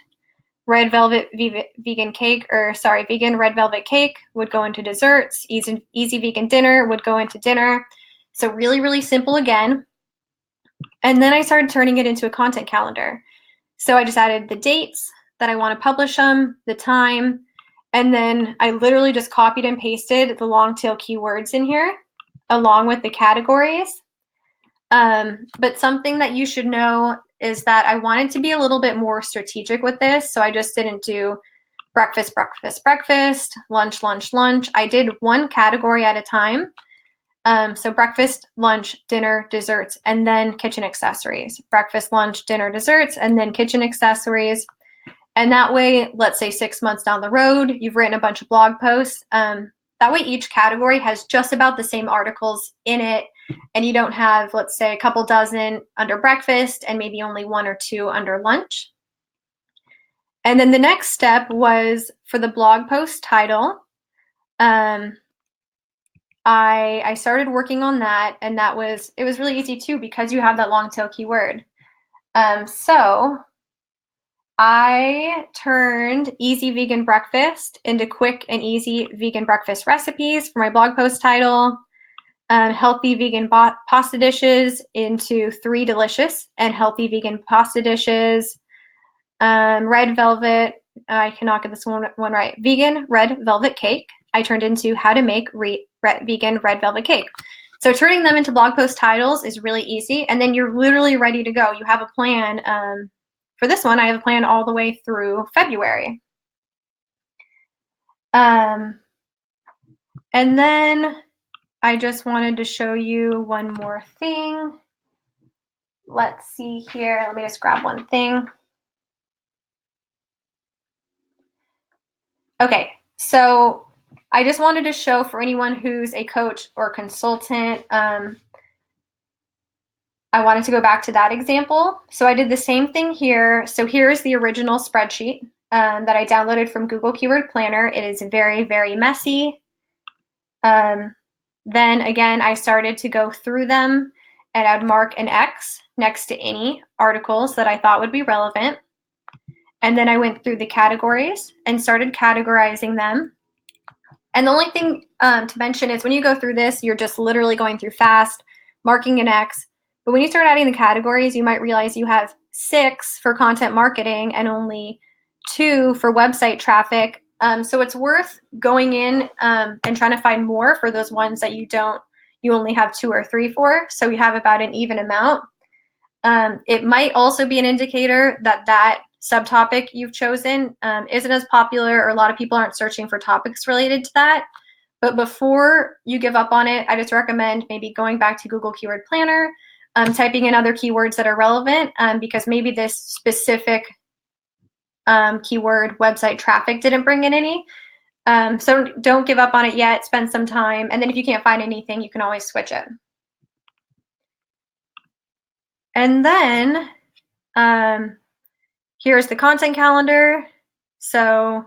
Red velvet vegan cake, vegan red velvet cake would go into desserts. Easy vegan dinner would go into dinner. So really, really simple again. And then I started turning it into a content calendar. So I just added the dates that I want to publish them, the time, and then I literally just copied and pasted the long tail keywords in here along with the categories. But something that you should know is that I wanted to be a little bit more strategic with this. So I just didn't do breakfast, breakfast, breakfast, lunch, lunch, lunch. I did one category at a time. So breakfast, lunch, dinner, desserts, and then kitchen accessories. Breakfast, lunch, dinner, desserts, and then kitchen accessories. And that way, let's say 6 months down the road, you've written a bunch of blog posts. That way each category has just about the same articles in it, and you don't have, let's say, a couple dozen under breakfast and maybe only 1 or 2 under lunch. And then the next step was for the blog post title. I started working on that, and it was really easy too because you have that long tail keyword. So I turned easy vegan breakfast into quick and easy vegan breakfast recipes for my blog post title. Healthy vegan pasta dishes into 3 delicious and healthy vegan pasta dishes. Red velvet, I cannot get this one right. Vegan red velvet cake. I turned into how to make vegan red velvet cake. So turning them into blog post titles is really easy, and then you're literally ready to go. You have a plan. For this one, I have a plan all the way through February. And then I just wanted to show you one more thing. Let's see here. Let me just grab one thing. Okay, so I just wanted to show for anyone who's a coach or consultant, I wanted to go back to that example. So I did the same thing here. So here's the original spreadsheet that I downloaded from Google Keyword Planner. It is very, very messy. Then again, I started to go through them, and I'd mark an X next to any articles that I thought would be relevant. And then I went through the categories and started categorizing them. And the only thing to mention is when you go through this, you're just literally going through fast, marking an X. But when you start adding the categories, you might realize you have 6 for content marketing and only 2 for website traffic. So it's worth going in and trying to find more for those ones that you only have 2 or 3 for. So you have about an even amount. It might also be an indicator that subtopic you've chosen isn't as popular, or a lot of people aren't searching for topics related to that. But before you give up on it, I just recommend maybe going back to Google Keyword Planner, typing in other keywords that are relevant, because maybe this specific keyword website traffic didn't bring in any. So don't give up on it yet. Spend some time. And then if you can't find anything, you can always switch it. And then here's the content calendar. So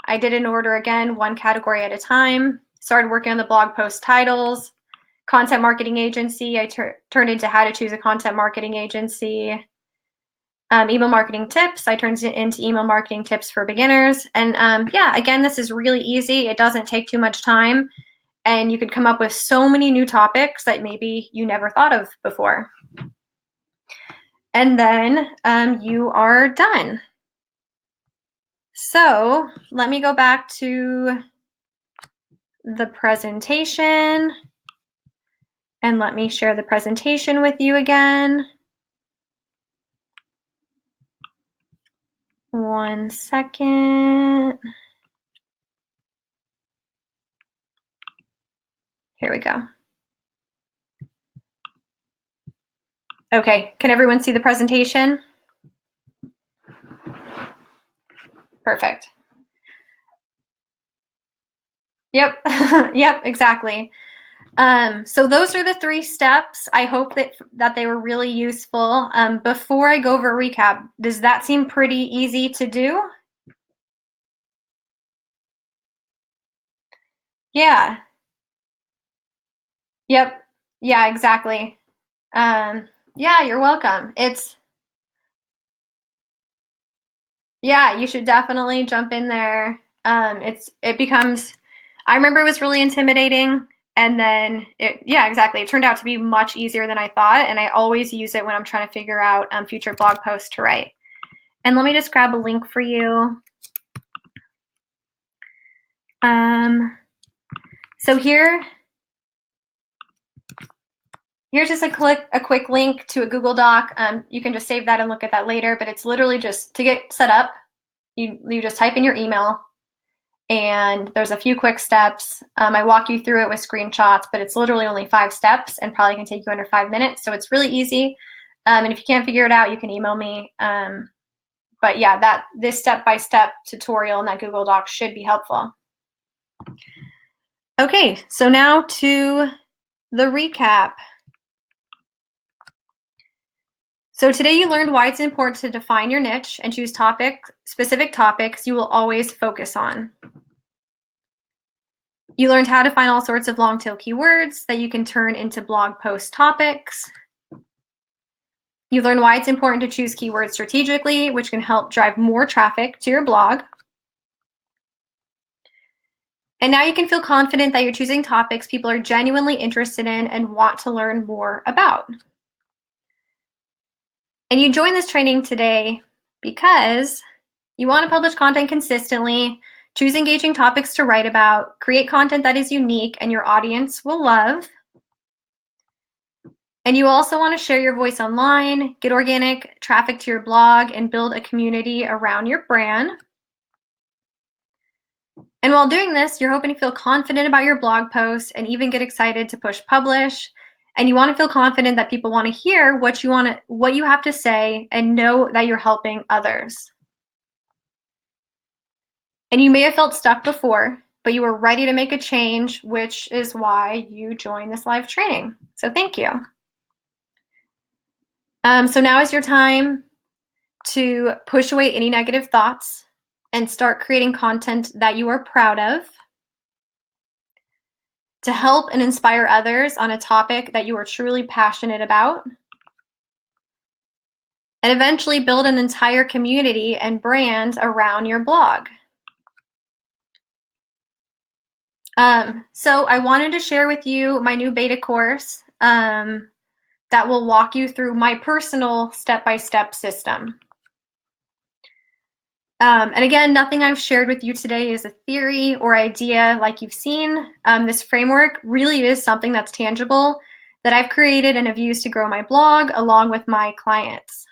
I did in order again, 1 category at a time. Started working on the blog post titles. Content marketing agency, I turned into how to choose a content marketing agency. Email marketing tips, I turned it into email marketing tips for beginners. And yeah, again, this is really easy. It doesn't take too much time. And you could come up with so many new topics that maybe you never thought of before. And then you are done. So let me go back to the presentation. And let me share the presentation with you again. 1 second. Here we go. Okay, can everyone see the presentation? Perfect. Yep, yep, exactly. So those are the 3 steps. I hope that they were really useful. Before I go over a recap, does that seem pretty easy to do? Yeah. Yep. Yeah, exactly. Yeah, you're welcome. Yeah, you should definitely jump in there. It becomes, I remember it was really intimidating, and then yeah, exactly. It turned out to be much easier than I thought, and I always use it when I'm trying to figure out future blog posts to write. And let me just grab a link for you. So here's just a quick link to a Google Doc. You can just save that and look at that later, but it's literally just to get set up. You just type in your email, and there's a few quick steps. I walk you through it with screenshots, but it's literally only 5 steps and probably can take you under 5 minutes. So it's really easy. And if you can't figure it out, you can email me. But yeah, this step-by-step tutorial in that Google Doc should be helpful. Okay, so now to the recap. So today you learned why it's important to define your niche and choose specific topics you will always focus on. You learned how to find all sorts of long tail keywords that you can turn into blog post topics. You learned why it's important to choose keywords strategically, which can help drive more traffic to your blog. And now you can feel confident that you're choosing topics people are genuinely interested in and want to learn more about. And you joined this training today because you want to publish content consistently, choose engaging topics to write about, create content that is unique and your audience will love. And you also want to share your voice online, get organic traffic to your blog, and build a community around your brand. And while doing this, you're hoping to feel confident about your blog posts and even get excited to push publish. And you want to feel confident that people want to hear what you have to say and know that you're helping others. And you may have felt stuck before, but you were ready to make a change, which is why you joined this live training. So thank you. So now is your time to push away any negative thoughts and start creating content that you are proud of, to help and inspire others on a topic that you are truly passionate about, and eventually build an entire community and brand around your blog. So I wanted to share with you my new beta course that will walk you through my personal step-by-step system. And again, nothing I've shared with you today is a theory or idea like you've seen. This framework really is something that's tangible that I've created and have used to grow my blog along with my clients.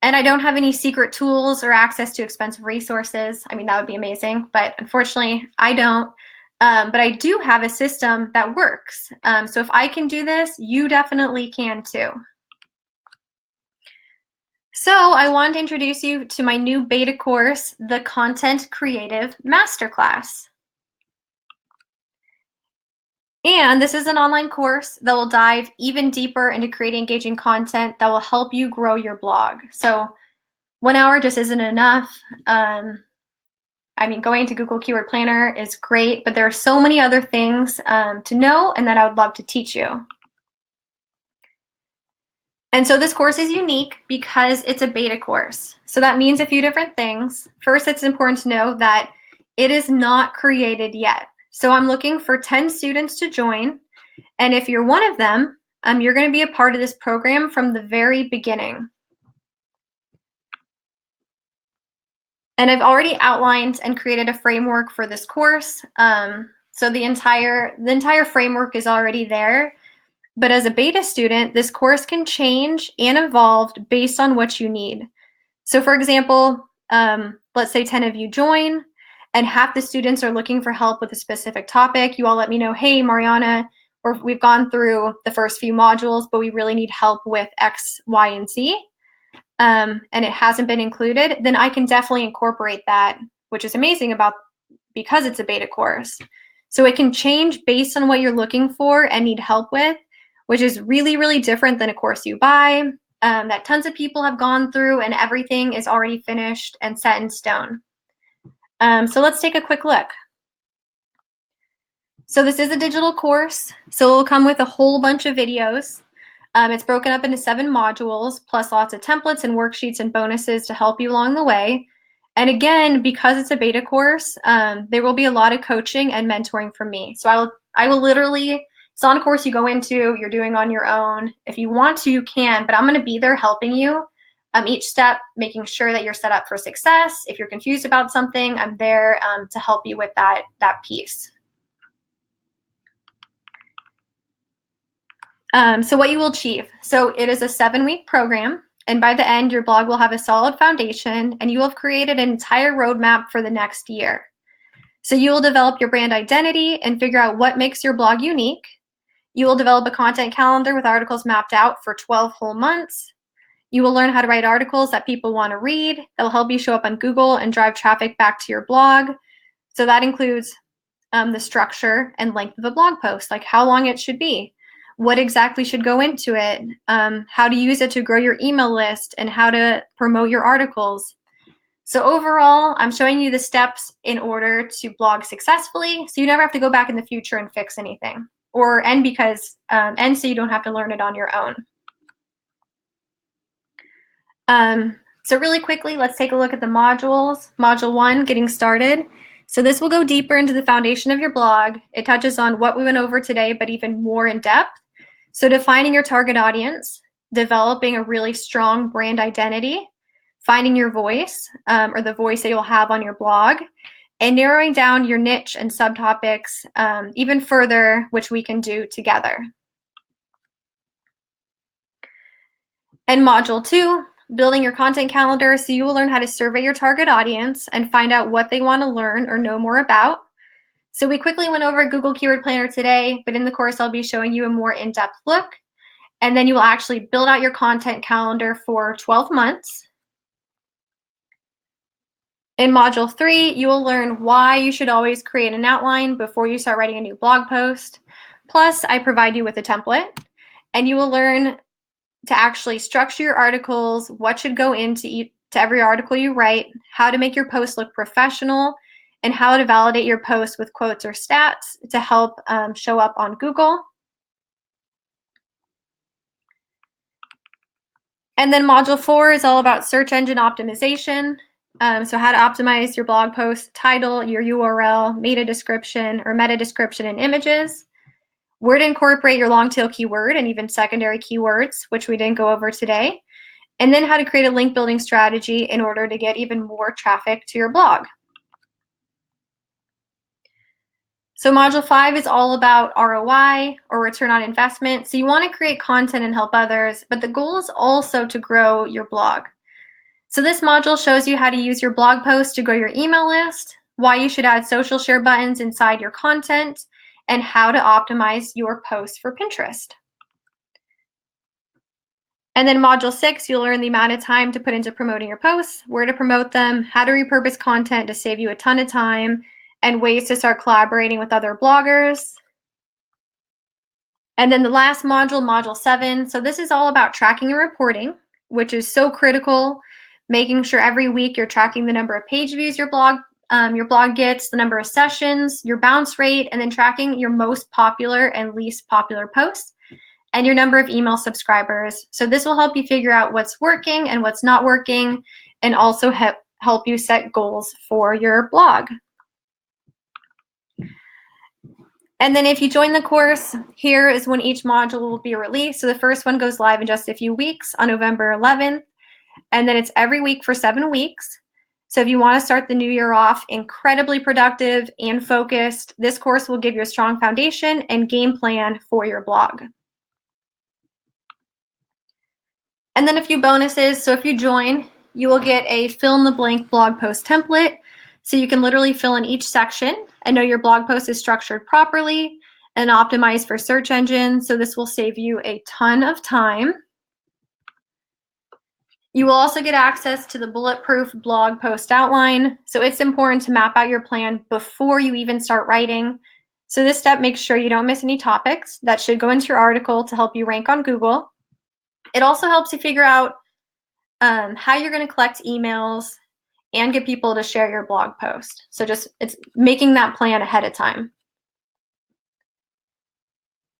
And I don't have any secret tools or access to expensive resources. I mean, that would be amazing, but unfortunately, I don't. But I do have a system that works. So if I can do this, you definitely can too. So I wanted to introduce you to my new beta course, the Content Creative Masterclass. And this is an online course that will dive even deeper into creating engaging content that will help you grow your blog. So 1 hour just isn't enough. I mean, going to Google Keyword Planner is great, but there are so many other things to know and that I would love to teach you. And so this course is unique because it's a beta course. So that means a few different things. First, it's important to know that it is not created yet. So I'm looking for 10 students to join. And if you're one of them, you're going to be a part of this program from the very beginning. And I've already outlined and created a framework for this course. So the entire framework is already there. But as a beta student, this course can change and evolve based on what you need. So for example, let's say 10 of you join and half the students are looking for help with a specific topic. You all let me know, hey, Mariana, or we've gone through the first few modules, but we really need help with X, Y, and Z. And it hasn't been included, then I can definitely incorporate that, which is amazing because it's a beta course. So it can change based on what you're looking for and need help with, which is really, really different than a course you buy that tons of people have gone through and everything is already finished and set in stone. So let's take a quick look. So this is a digital course, so it'll come with a whole bunch of videos. It's broken up into 7 modules, plus lots of templates and worksheets and bonuses to help you along the way. And again, because it's a beta course, there will be a lot of coaching and mentoring from me. So I will literally, it's not a course you go into, you're doing on your own. If you want to, you can, but I'm gonna be there helping you each step, making sure that you're set up for success. If you're confused about something, I'm there to help you with that piece. So what you will achieve. So it is a 7-week program, and by the end, your blog will have a solid foundation, and you will have created an entire roadmap for the next year. So you will develop your brand identity and figure out what makes your blog unique. You will develop a content calendar with articles mapped out for 12 whole months. You will learn how to write articles that people want to read that will help you show up on Google and drive traffic back to your blog. So that includes the structure and length of a blog post, like how long it should be, what exactly should go into it, how to use it to grow your email list, and how to promote your articles. So overall, I'm showing you the steps in order to blog successfully, so you never have to go back in the future and fix anything, and so you don't have to learn it on your own. So really quickly, let's take a look at the modules. Module 1, getting started. So this will go deeper into the foundation of your blog. It touches on what we went over today, but even more in depth. So defining your target audience, developing a really strong brand identity, finding your voice, or the voice that you'll have on your blog, and narrowing down your niche and subtopics even further, which we can do together. And module 2, building your content calendar, so you will learn how to survey your target audience and find out what they want to learn or know more about. So we quickly went over Google Keyword Planner today, but in the course, I'll be showing you a more in-depth look. And then you will actually build out your content calendar for 12 months. In module 3, you will learn why you should always create an outline before you start writing a new blog post. Plus, I provide you with a template, and you will learn to actually structure your articles, what should go into every article you write, how to make your post look professional, and how to validate your post with quotes or stats to help show up on Google. And then module 4 is all about search engine optimization. So how to optimize your blog post title, your URL, meta description, and images. Where to incorporate your long tail keyword and even secondary keywords, which we didn't go over today. And then how to create a link building strategy in order to get even more traffic to your blog. So module 5 is all about ROI, or return on investment. So you want to create content and help others, but the goal is also to grow your blog. So this module shows you how to use your blog post to grow your email list, why you should add social share buttons inside your content, and how to optimize your posts for Pinterest. And then module 6, you'll learn the amount of time to put into promoting your posts, where to promote them, how to repurpose content to save you a ton of time, and ways to start collaborating with other bloggers. And then the last module, module 7. So this is all about tracking and reporting, which is so critical, making sure every week you're tracking the number of page views your blog gets, the number of sessions, your bounce rate, and then tracking your most popular and least popular posts, and your number of email subscribers. So this will help you figure out what's working and what's not working, and also help you set goals for your blog. And then if you join the course, here is when each module will be released. So the first one goes live in just a few weeks on November 11th, and then it's every week for 7 weeks. So if you want to start the new year off incredibly productive and focused, this course will give you a strong foundation and game plan for your blog. And then a few bonuses. So if you join, you will get a fill in the blank blog post template. So you can literally fill in each section and know your blog post is structured properly and optimized for search engines. So this will save you a ton of time. You will also get access to the bulletproof blog post outline. So it's important to map out your plan before you even start writing. So this step makes sure you don't miss any topics that should go into your article to help you rank on Google. It also helps you figure out how you're going to collect emails and get people to share your blog post. So it's making that plan ahead of time.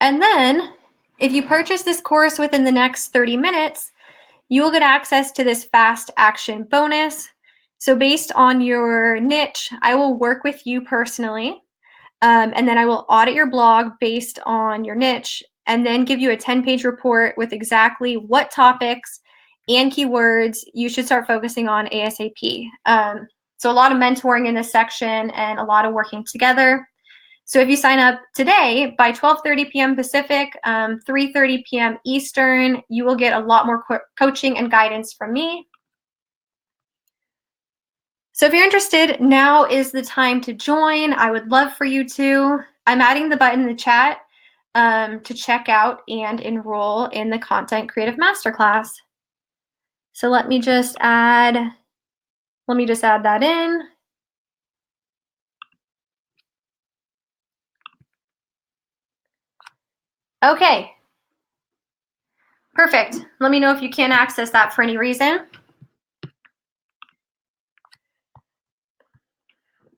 And then if you purchase this course within the next 30 minutes, you will get access to this fast action bonus. So based on your niche, I will work with you personally, and then I will audit your blog based on your niche and then give you a 10-page report with exactly what topics and keywords you should start focusing on ASAP. So a lot of mentoring in this section and a lot of working together. So if you sign up today by 12:30 p.m. Pacific, 3:30 p.m. Eastern, you will get a lot more coaching and guidance from me. So if you're interested, now is the time to join. I would love for you to. I'm adding the button in the chat to check out and enroll in the Content Creative Masterclass. So let me just add that in. Okay, perfect. Let me know if you can't access that for any reason.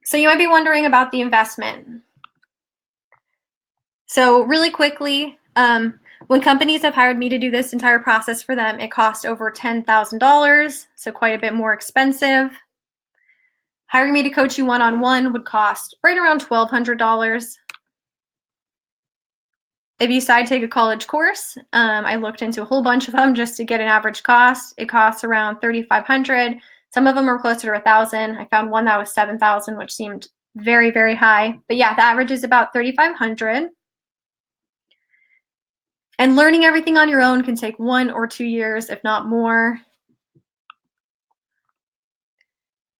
So you might be wondering about the investment. So really quickly, when companies have hired me to do this entire process for them, it cost over $10,000, so quite a bit more expensive. Hiring me to coach you one-on-one would cost right around $1,200. If you decide to take a college course, I looked into a whole bunch of them just to get an average cost. It costs around $3,500. Some of them are closer to $1,000. I found one that was $7,000, which seemed very, very high. But yeah, the average is about $3,500. And learning everything on your own can take 1 or 2 years, if not more.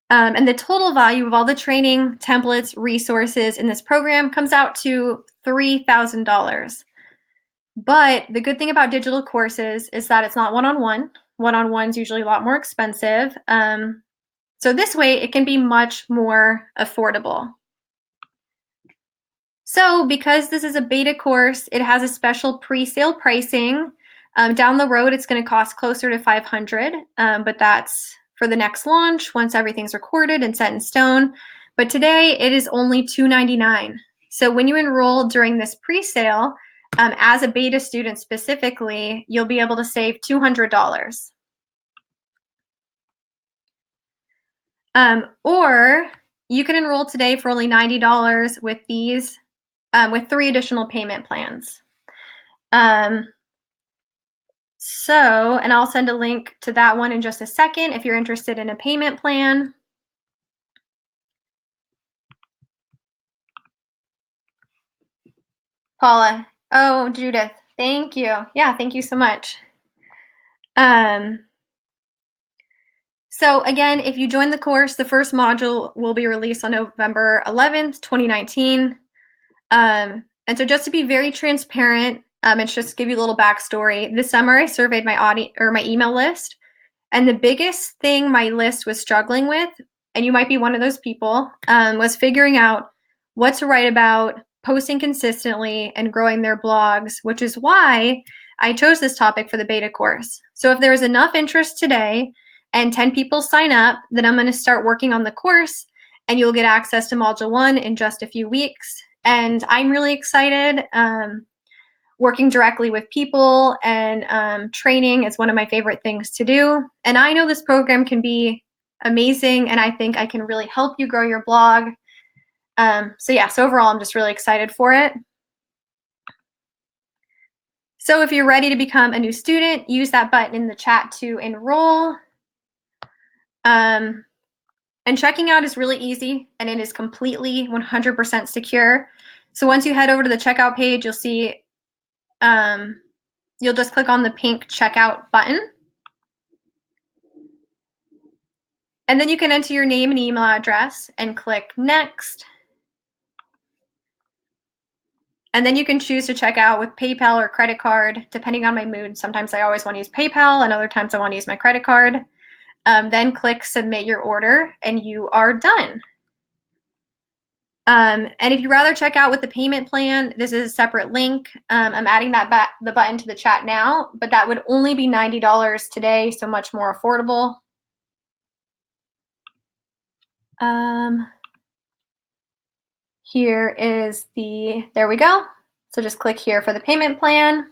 And the total value of all the training, templates, resources in this program comes out to $3,000. But the good thing about digital courses is that it's not one-on-one. One-on-one is usually a lot more expensive. So this way, it can be much more affordable. So because this is a beta course, it has a special pre-sale pricing. Down the road, it's going to cost closer to $500, but that's for the next launch once everything's recorded and set in stone. But today, it is only $299. So when you enroll during this pre-sale, as a beta student specifically, you'll be able to save $200. Or you can enroll today for only $90 with these, with 3 additional payment plans. And I'll send a link to that one in just a second if you're interested in a payment plan. Paula, oh, Judith, thank you. Yeah, thank you so much. So again, if you join the course, the first module will be released on November 11th, 2019. And so just to be very transparent, and just give you a little backstory, this summer I surveyed my email list, and the biggest thing my list was struggling with, and you might be one of those people, was figuring out what to write about, posting consistently, and growing their blogs, which is why I chose this topic for the beta course. So if there's enough interest today and 10 people sign up, then I'm going to start working on the course, and you'll get access to Module 1 in just a few weeks. And I'm really excited. Working directly with people and training is one of my favorite things to do. And I know this program can be amazing, and I think I can really help you grow your blog. So overall, I'm just really excited for it. So if you're ready to become a new student, use that button in the chat to enroll. And checking out is really easy, and it is completely 100% secure. So once you head over to the checkout page, you'll see, you'll just click on the pink checkout button. And then you can enter your name and email address and click next. And then you can choose to check out with PayPal or credit card, depending on my mood. Sometimes I always want to use PayPal, and other times I want to use my credit card. Then click submit your order, and you are done. And if you'd rather check out with the payment plan, this is a separate link. I'm adding the button to the chat now, but that would only be $90 today, so much more affordable. Here is there we go. So just click here for the payment plan.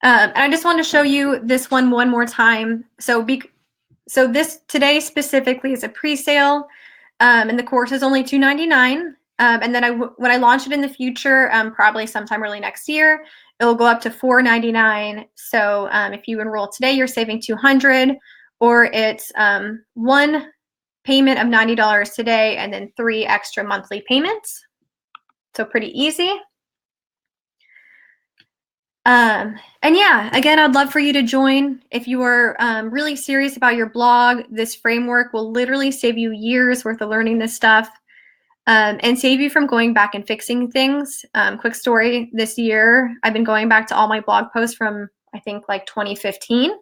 And I just want to show you this one more time. So this today specifically is a pre-sale, and the course is only $299. And then when I launch it in the future, probably sometime early next year, it will go up to $499. So if you enroll today, you're saving $200, or it's one payment of $90 today and then 3 extra monthly payments. So pretty easy. And yeah, again, I'd love for you to join. If you are really serious about your blog, this framework will literally save you years worth of learning this stuff, and save you from going back and fixing things. Quick story, this year, I've been going back to all my blog posts from, I think, like 2015,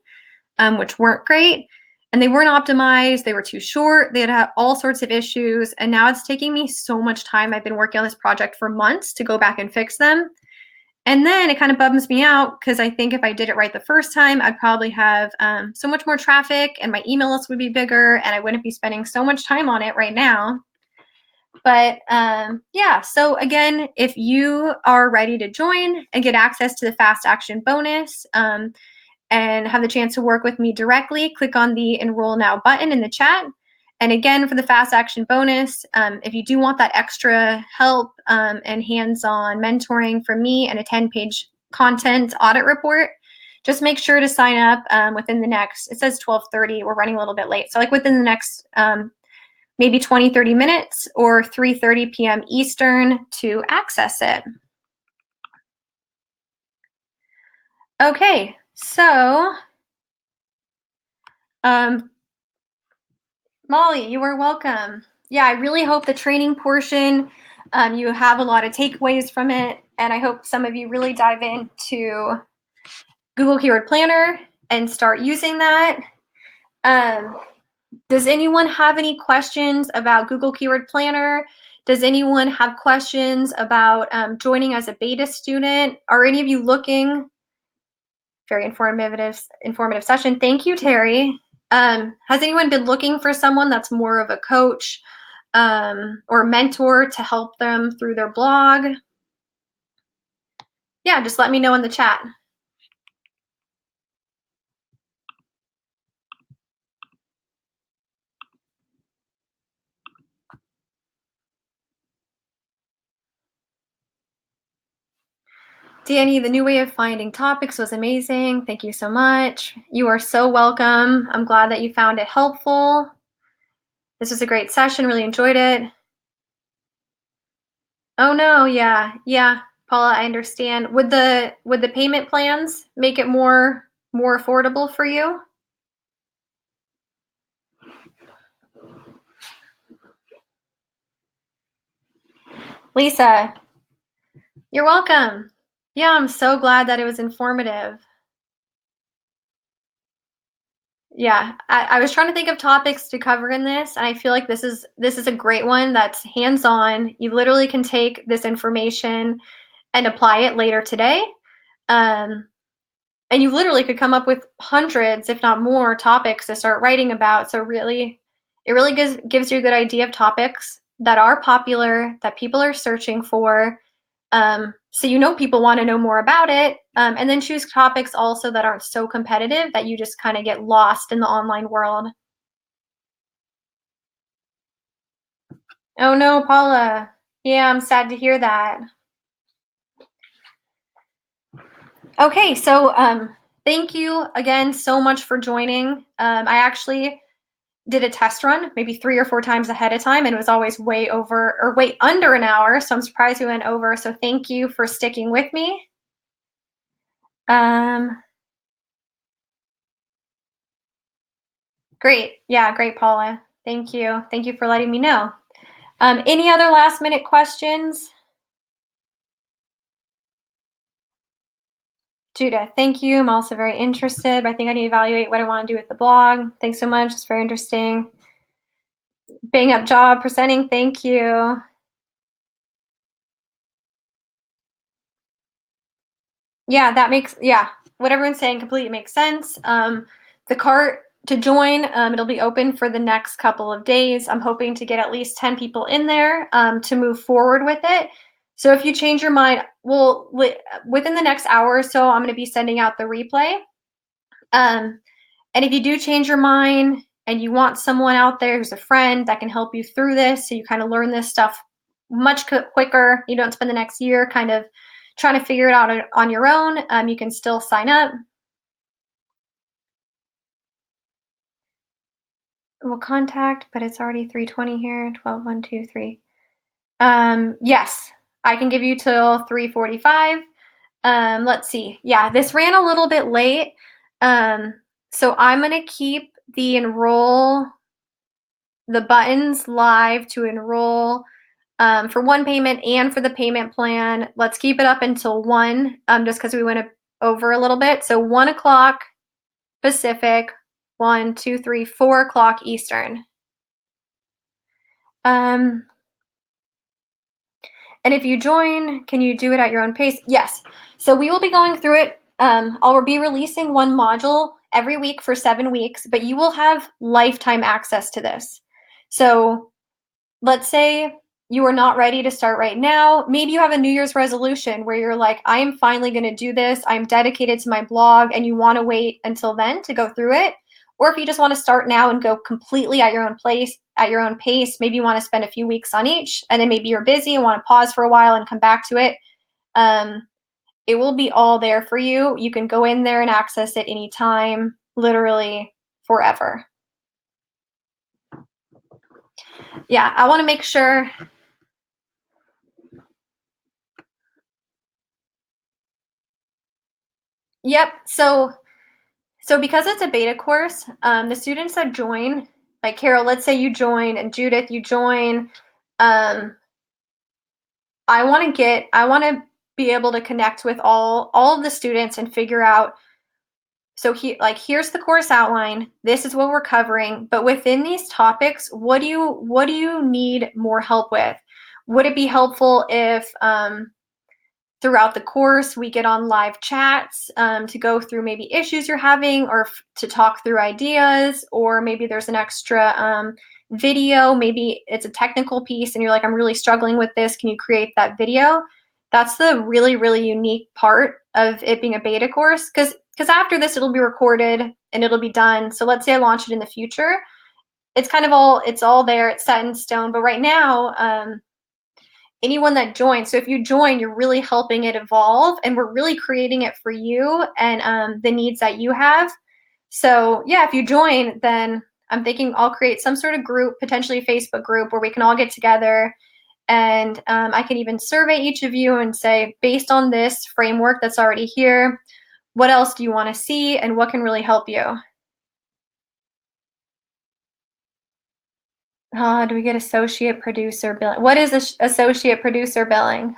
which weren't great. And they weren't optimized. They were too short. They had all sorts of issues. And now it's taking me so much time. I've been working on this project for months to go back and fix them. And then it kind of bums me out because I think if I did it right the first time, I'd probably have so much more traffic, and my email list would be bigger, and I wouldn't be spending so much time on it right now. But yeah, so again, if you are ready to join and get access to the Fast Action bonus, and have the chance to work with me directly, click on the Enroll Now button in the chat. And again, for the Fast Action bonus, if you do want that extra help and hands-on mentoring from me and a 10-page content audit report, just make sure to sign up within the next, it says 12:30, we're running a little bit late. So like within the next maybe 20, 30 minutes or 3:30 p.m. Eastern to access it. Okay. So, Molly, you are welcome. Yeah, I really hope the training portion, you have a lot of takeaways from it, and I hope some of you really dive into Google Keyword Planner and start using that. Does anyone have any questions about Google Keyword Planner? Does anyone have questions about joining as a beta student? Are any of you looking? Very informative session. Thank you, Terry. Has anyone been looking for someone that's more of a coach or mentor to help them through their blog? Yeah, just let me know in the chat. Danny, the new way of finding topics was amazing. Thank you so much. You are so welcome. I'm glad that you found it helpful. This was a great session. Really enjoyed it. Oh no, yeah, Paula, I understand. Would the payment plans make it more affordable for you? Lisa, you're welcome. Yeah, I'm so glad that it was informative. Yeah, I was trying to think of topics to cover in this, and I feel like this is a great one that's hands-on. You literally can take this information and apply it later today. And you literally could come up with hundreds, if not more, topics to start writing about. So really, it really gives you a good idea of topics that are popular, that people are searching for. So you know people want to know more about it, and then choose topics also that aren't so competitive that you just kind of get lost in the online world. Oh no, Paula. Yeah, I'm sad to hear that. Okay, so thank you again so much for joining. I actually did a test run maybe 3 or 4 times ahead of time, and it was always way over or way under an hour. So I'm surprised we went over. So thank you for sticking with me. Um, great. Yeah, great, Paula. Thank you. Thank you for letting me know. Any other last minute questions? Judah, thank you. I'm also very interested, but I think I need to evaluate what I want to do with the blog. Thanks so much. It's very interesting. Bang up job presenting. Thank you. Yeah, that makes, yeah, what everyone's saying completely makes sense. The cart to join, it'll be open for the next couple of days. I'm hoping to get at least 10 people in there to move forward with it. So if you change your mind, well, within the next hour or so, I'm going to be sending out the replay. And if you do change your mind and you want someone out there who's a friend that can help you through this, so you kind of learn this stuff much quicker, you don't spend the next year kind of trying to figure it out on your own, you can still sign up. We'll contact, but it's already 3:20 here. 12, 1, 2, 3. Yes, I can give you till 3:45. Let's see. Yeah, this ran a little bit late. So I'm gonna keep the buttons live to enroll for one payment and for the payment plan. Let's keep it up until 1, just because we went over a little bit. So 1 o'clock Pacific, 1, 2, 3, 4 o'clock Eastern. And if you join, can you do it at your own pace? Yes. So we will be going through it. I'll be releasing one module every week for 7 weeks, but you will have lifetime access to this. So let's say you are not ready to start right now. Maybe you have a New Year's resolution where you're like, I am finally going to do this. I'm dedicated to my blog, and you want to wait until then to go through it. Or if you just want to start now and go completely at your own pace, maybe you want to spend a few weeks on each, and then maybe you're busy and want to pause for a while and come back to it. It will be all there for you. You can go in there and access it anytime, literally forever. Yeah, I want to make sure. Yep. So because it's a beta course, the students that join, like Carol, let's say you join, and Judith, you join. I want to be able to connect with all of the students and figure out. So here's the course outline. This is what we're covering. But within these topics, what do you need more help with? Would it be helpful if throughout the course we get on live chats to go through maybe issues you're having, or to talk through ideas, or maybe there's an extra video, maybe it's a technical piece and you're like, I'm really struggling with this, can you create that video? That's the really, really unique part of it being a beta course, because after this it'll be recorded and it'll be done. So let's say I launch it in the future, it's all there, it's set in stone. But right now, anyone that joins, so if you join, you're really helping it evolve, and we're really creating it for you and the needs that you have. So yeah, if you join, then I'm thinking I'll create some sort of group, potentially a Facebook group, where we can all get together, and I can even survey each of you and say, based on this framework that's already here, what else do you want to see and what can really help you? Do we get associate producer billing? What is associate producer billing?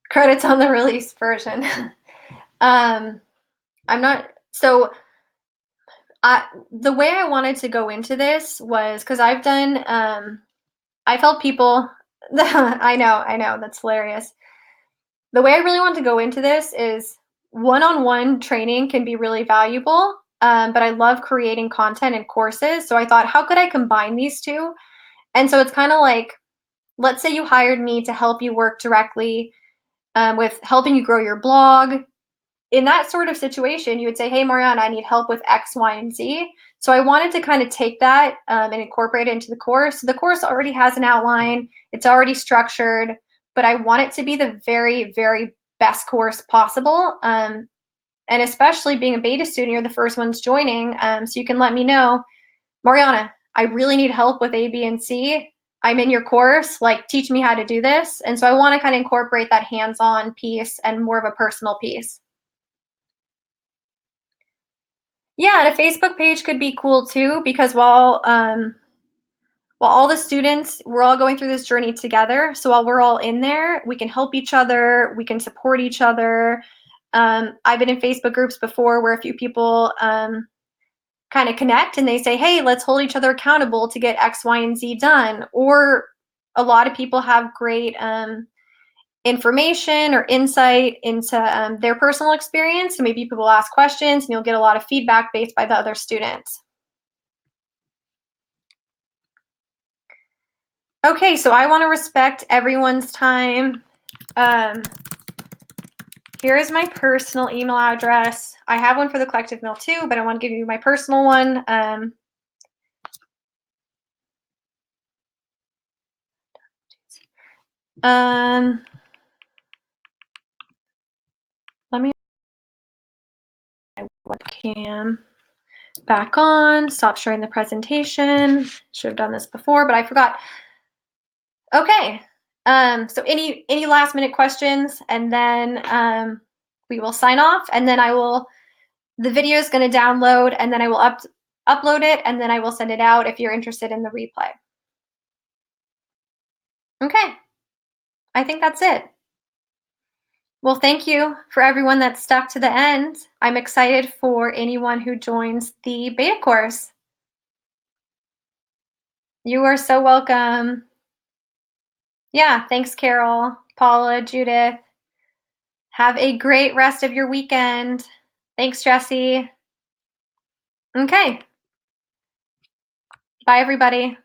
Credits on the release version. I'm not, so the way I wanted to go into this was because I've helped people. I know, that's hilarious. The way I really want to go into this is one-on-one training can be really valuable, but I love creating content and courses. So I thought, how could I combine these two? And so it's kind of like, let's say you hired me to help you work directly with helping you grow your blog. in that sort of situation, you would say, hey, Mariana, I need help with X, Y, and Z. So I wanted to kind of take that and incorporate it into the course. So the course already has an outline. It's already structured, but I want it to be the very, very best course possible. And especially being a beta student, you're the first ones joining. So you can let me know, Mariana, I really need help with A, B, and C. I'm in your course, like teach me how to do this. And so I want to kind of incorporate that hands-on piece and more of a personal piece. Yeah, and a Facebook page could be cool too, because while all the students, we're all going through this journey together. So while we're all in there, we can help each other, we can support each other. I've been in Facebook groups before where a few people kind of connect and they say, hey, let's hold each other accountable to get X, Y, and Z done. Or a lot of people have great information or insight into their personal experience. So maybe people will ask questions and you'll get a lot of feedback based by the other students. Okay, so I want to respect everyone's time. Here is my personal email address. I have one for the collective mail too, but I want to give you my personal one. Let me my webcam back on. Stop sharing the presentation. Should have done this before, but I forgot. Okay. So any last minute questions, and then we will sign off, and then the video is going to download, and then I will upload it, and then I will send it out if you're interested in the replay. Okay. I think that's it. Well, thank you for everyone that stuck to the end. I'm excited for anyone who joins the beta course. You are so welcome. Yeah, thanks, Carol, Paula, Judith. Have a great rest of your weekend. Thanks, Jesse. Okay. Bye, everybody.